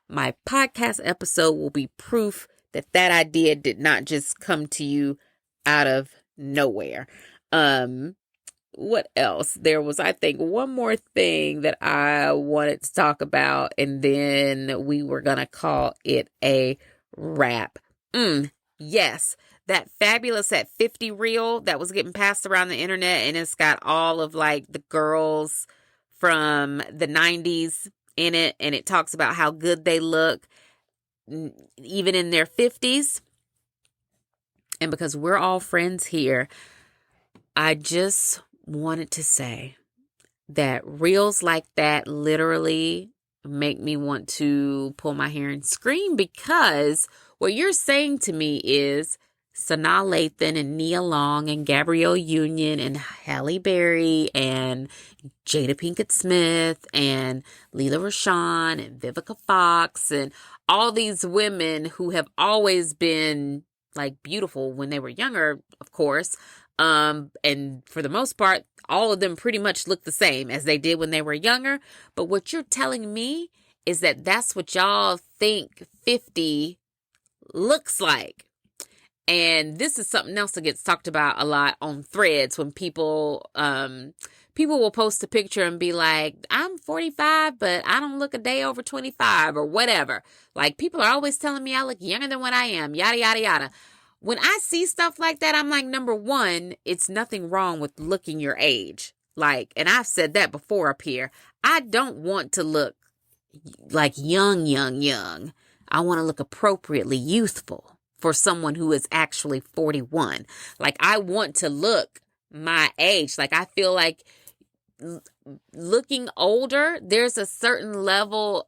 my podcast episode will be proof that idea did not just come to you out of nowhere. What else? There was, I think, one more thing that I wanted to talk about, and then we were going to call it a wrap. Yes, that Fabulous at 50 reel that was getting passed around the internet, and it's got all of like the girls from the 90s in it, and it talks about how good they look even in their 50s. And because we're all friends here, I just wanted to say that reels like that literally make me want to pull my hair and scream, because what you're saying to me is Sanaa Lathan and Nia Long and Gabrielle Union and Halle Berry and Jada Pinkett Smith and Lela Rochon and Vivica Fox and all these women who have always been like beautiful when they were younger, of course. And for the most part, all of them pretty much look the same as they did when they were younger. But what you're telling me is that that's what y'all think 50 looks like. And this is something else that gets talked about a lot on Threads when people will post a picture and be like, I'm 45, but I don't look a day over 25 or whatever. Like, people are always telling me I look younger than what I am, yada, yada, yada. When I see stuff like that, I'm like, number one, it's nothing wrong with looking your age. Like, and I've said that before up here. I don't want to look like young. I want to look appropriately youthful for someone who is actually 41. Like, I want to look my age. Like, I feel like looking older, there's a certain level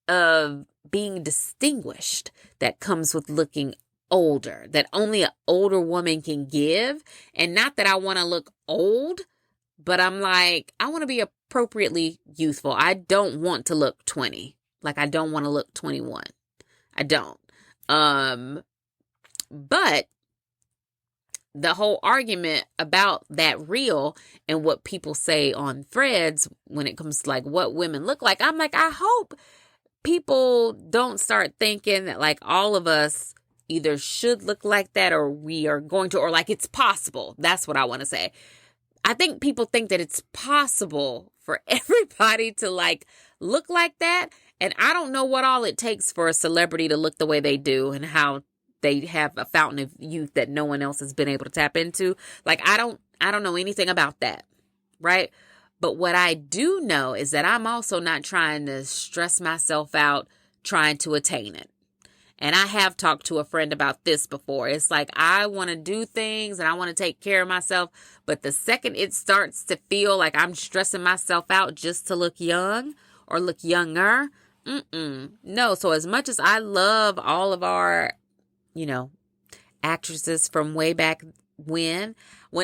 of being distinguished that comes with looking older, that only an older woman can give. And not that I want to look old, but I'm like, I want to be appropriately youthful. I don't want to look 20. Like, I don't want to look 21. I don't. But the whole argument about that reel and what people say on Threads when it comes to like what women look like, I'm like, I hope people don't start thinking that like all of us either should look like that or we are going to, or like it's possible. That's what I want to say. I think people think that it's possible for everybody to like look like that. And I don't know what all it takes for a celebrity to look the way they do and how they have a fountain of youth that no one else has been able to tap into. Like, I don't know anything about that. Right. But what I do know is that I'm also not trying to stress myself out trying to attain it. And I have talked to a friend about this before. It's like, I want to do things and I want to take care of myself. But the second it starts to feel like I'm stressing myself out just to look young or look younger, no. So as much as I love all of our, actresses from way back when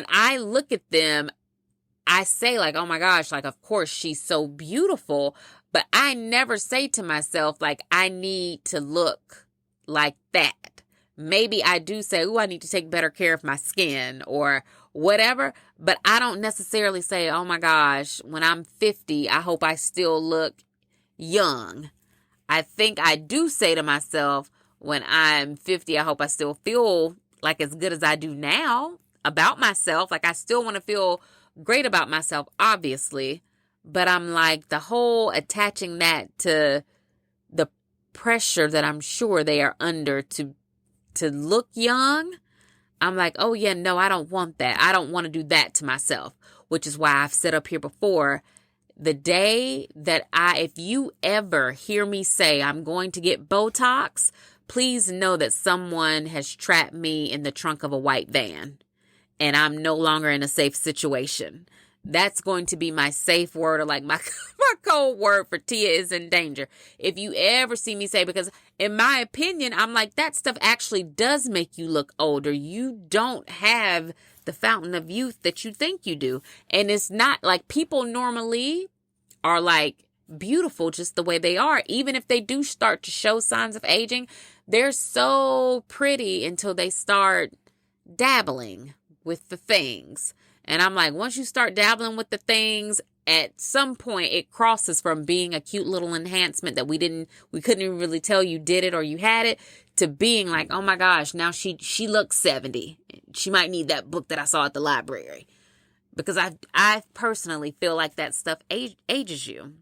I look at them, I say like, oh my gosh, like, of course she's so beautiful. But I never say to myself, like, I need to look like that. Maybe I do say, I need to take better care of my skin or whatever. But I don't necessarily say, oh my gosh, when I'm 50, I hope I still look young. I think I do say to myself, when I'm 50, I hope I still feel like as good as I do now about myself. Like, I still want to feel great about myself, obviously. But I'm like, the whole attaching that to the pressure that I'm sure they are under to look young. I'm like, oh yeah, no, I don't want that. I don't want to do that to myself, which is why I've said up here before, the day that if you ever hear me say I'm going to get Botox, please know that someone has trapped me in the trunk of a white van and I'm no longer in a safe situation. That's going to be my safe word, or like my code word for Tia is in danger. If you ever see me say, because in my opinion, I'm like, that stuff actually does make you look older. You don't have the fountain of youth that you think you do. And it's not like, people normally are like beautiful just the way they are. Even if they do start to show signs of aging, they're so pretty until they start dabbling with the things. And I'm like, once you start dabbling with the things at some point it crosses from being a cute little enhancement that we couldn't even really tell you did it or you had it, to being like, oh my gosh, now she looks 70. She might need that book that I saw at the library. Because I personally feel like that stuff ages you.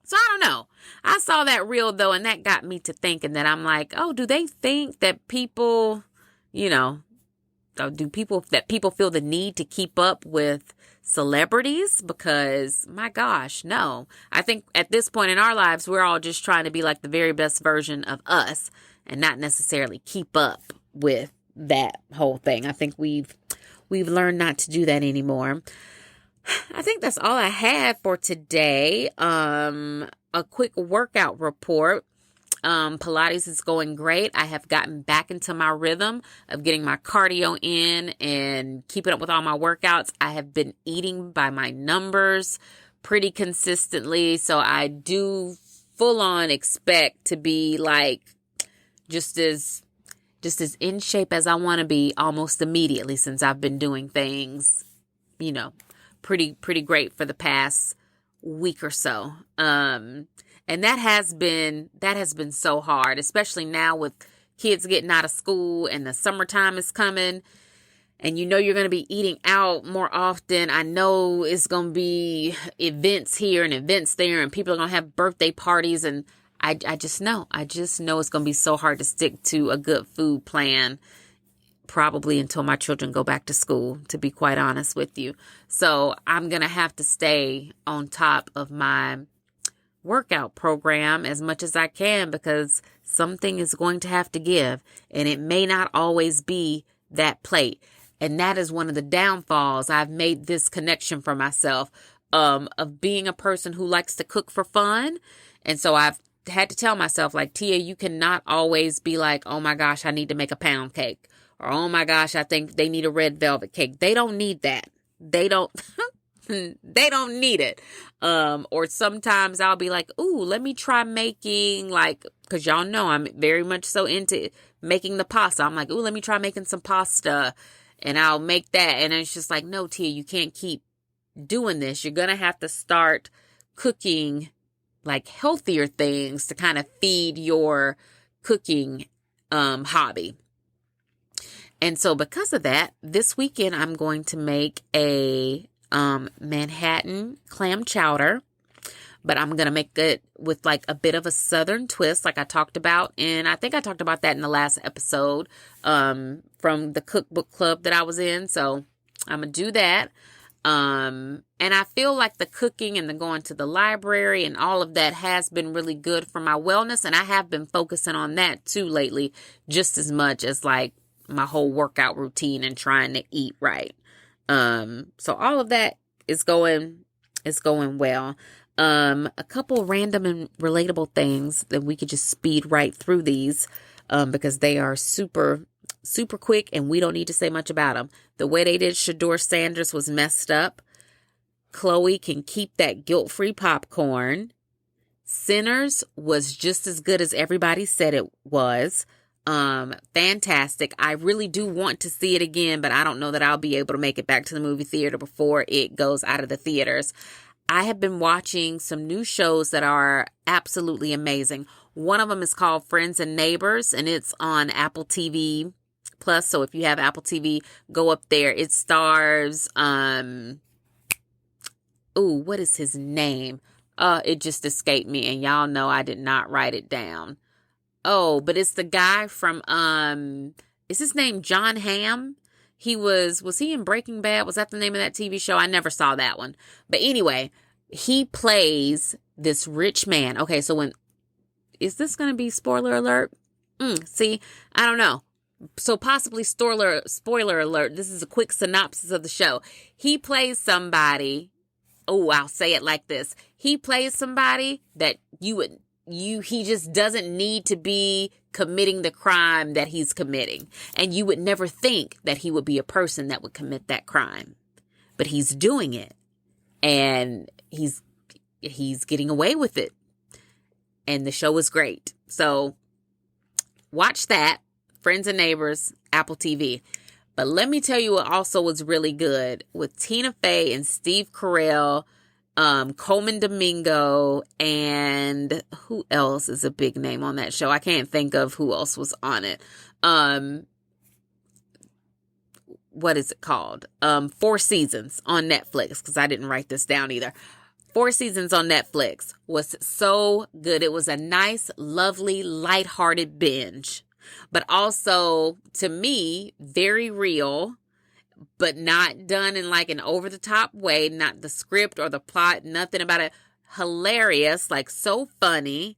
So I don't know. I saw that reel though, and that got me to thinking that I'm like, oh, do they think that people, people feel the need to keep up with celebrities? Because my gosh, no. I think at this point in our lives, we're all just trying to be like the very best version of us and not necessarily keep up with that whole thing. I think we've learned not to do that anymore. I think that's all I had for today. A quick workout report. Pilates is going great. I have gotten back into my rhythm of getting my cardio in and keeping up with all my workouts. I have been eating by my numbers pretty consistently. So I do full on expect to be like just as in shape as I want to be almost immediately, since I've been doing things, pretty great for the past week or so. And that has been so hard, especially now with kids getting out of school and the summertime is coming and you're going to be eating out more often. I know it's going to be events here and events there and people are going to have birthday parties, and I just know it's going to be so hard to stick to a good food plan probably until my children go back to school, to be quite honest with you. So I'm going to have to stay on top of my workout program as much as I can, because something is going to have to give, and it may not always be that plate. And that is one of the downfalls. I've made this connection for myself of being a person who likes to cook for fun. And so I've had to tell myself, like, Tia, you cannot always be like, oh my gosh, I need to make a pound cake. Or, oh my gosh, I think they need a red velvet cake. They don't need that. They don't need it. Or sometimes I'll be like, ooh, let me try making, like, because y'all know I'm very much so into making the pasta. I'm like, ooh, let me try making some pasta. And I'll make that. And it's just like, no, Tia, you can't keep doing this. You're going to have to start cooking like healthier things to kind of feed your cooking hobby. And so because of that, this weekend I'm going to make a Manhattan clam chowder, but I'm going to make it with like a bit of a southern twist, like I talked about. And I think I talked about that in the last episode from the cookbook club that I was in. So I'm going to do that. And I feel like the cooking and the going to the library and all of that has been really good for my wellness. And I have been focusing on that too lately, just as much as like my whole workout routine and trying to eat right. So all of that is going well. A couple random and relatable things that we could just speed right through these, because they are super quick and we don't need to say much about them. The way they did Shador Sanders was messed up. Chloe can keep that guilt-free popcorn. Sinners was just as good as everybody said it was. Fantastic. I really do want to see it again, but I don't know that I'll be able to make it back to the movie theater before it goes out of the theaters. I have been watching some new shows that are absolutely amazing. One of them is called Friends and Neighbors, and it's on Apple TV Plus. So if you have Apple TV, go up there. It stars, what is his name? It just escaped me, and y'all know I did not write it down. Oh, but it's the guy from, is his name John Hamm? Was he in Breaking Bad? Was that the name of that TV show? I never saw that one. But anyway, he plays this rich man. Okay, so is this going to be spoiler alert? See, I don't know. So possibly spoiler alert. This is a quick synopsis of the show. He plays somebody. Oh, I'll say it like this. He plays somebody that he just doesn't need to be committing the crime that he's committing. And you would never think that he would be a person that would commit that crime. But he's doing it. And he's getting away with it. And the show is great. So watch that. Friends and Neighbors, Apple TV. But let me tell you what also was really good with Tina Fey and Steve Carell Coleman Domingo, and who else is a big name on that show? I can't think of who else was on it. What is it called? 4 Seasons on Netflix, because I didn't write this down either. 4 Seasons on Netflix was so good. It was a nice, lovely, lighthearted binge, but also, to me, very real, but not done in like an over-the-top way. Not the script or the plot, nothing about it. Hilarious, like so funny.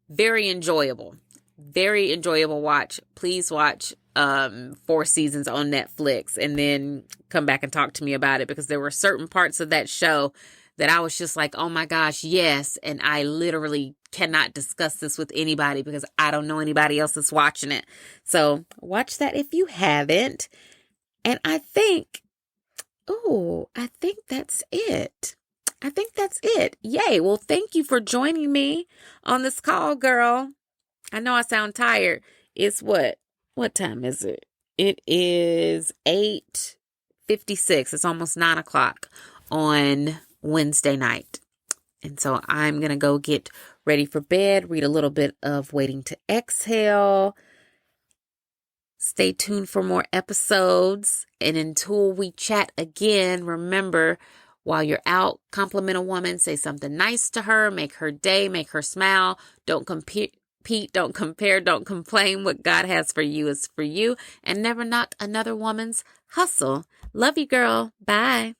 Very enjoyable. Very enjoyable watch. Please watch 4 Seasons on Netflix and then come back and talk to me about it, because there were certain parts of that show that I was just like, oh my gosh, yes. And I literally cannot discuss this with anybody because I don't know anybody else that's watching it. So watch that if you haven't. And I think that's it. I think that's it. Yay. Well, thank you for joining me on this call, girl. I know I sound tired. It's what time is it? It is 8:56. It's almost 9 o'clock on Wednesday night. And so I'm going to go get ready for bed, read a little bit of Waiting to Exhale. Stay tuned for more episodes. And until we chat again, remember, while you're out, compliment a woman, say something nice to her, make her day, make her smile. Don't compete, don't compare, don't complain. What God has for you is for you. And never knock another woman's hustle. Love you, girl. Bye.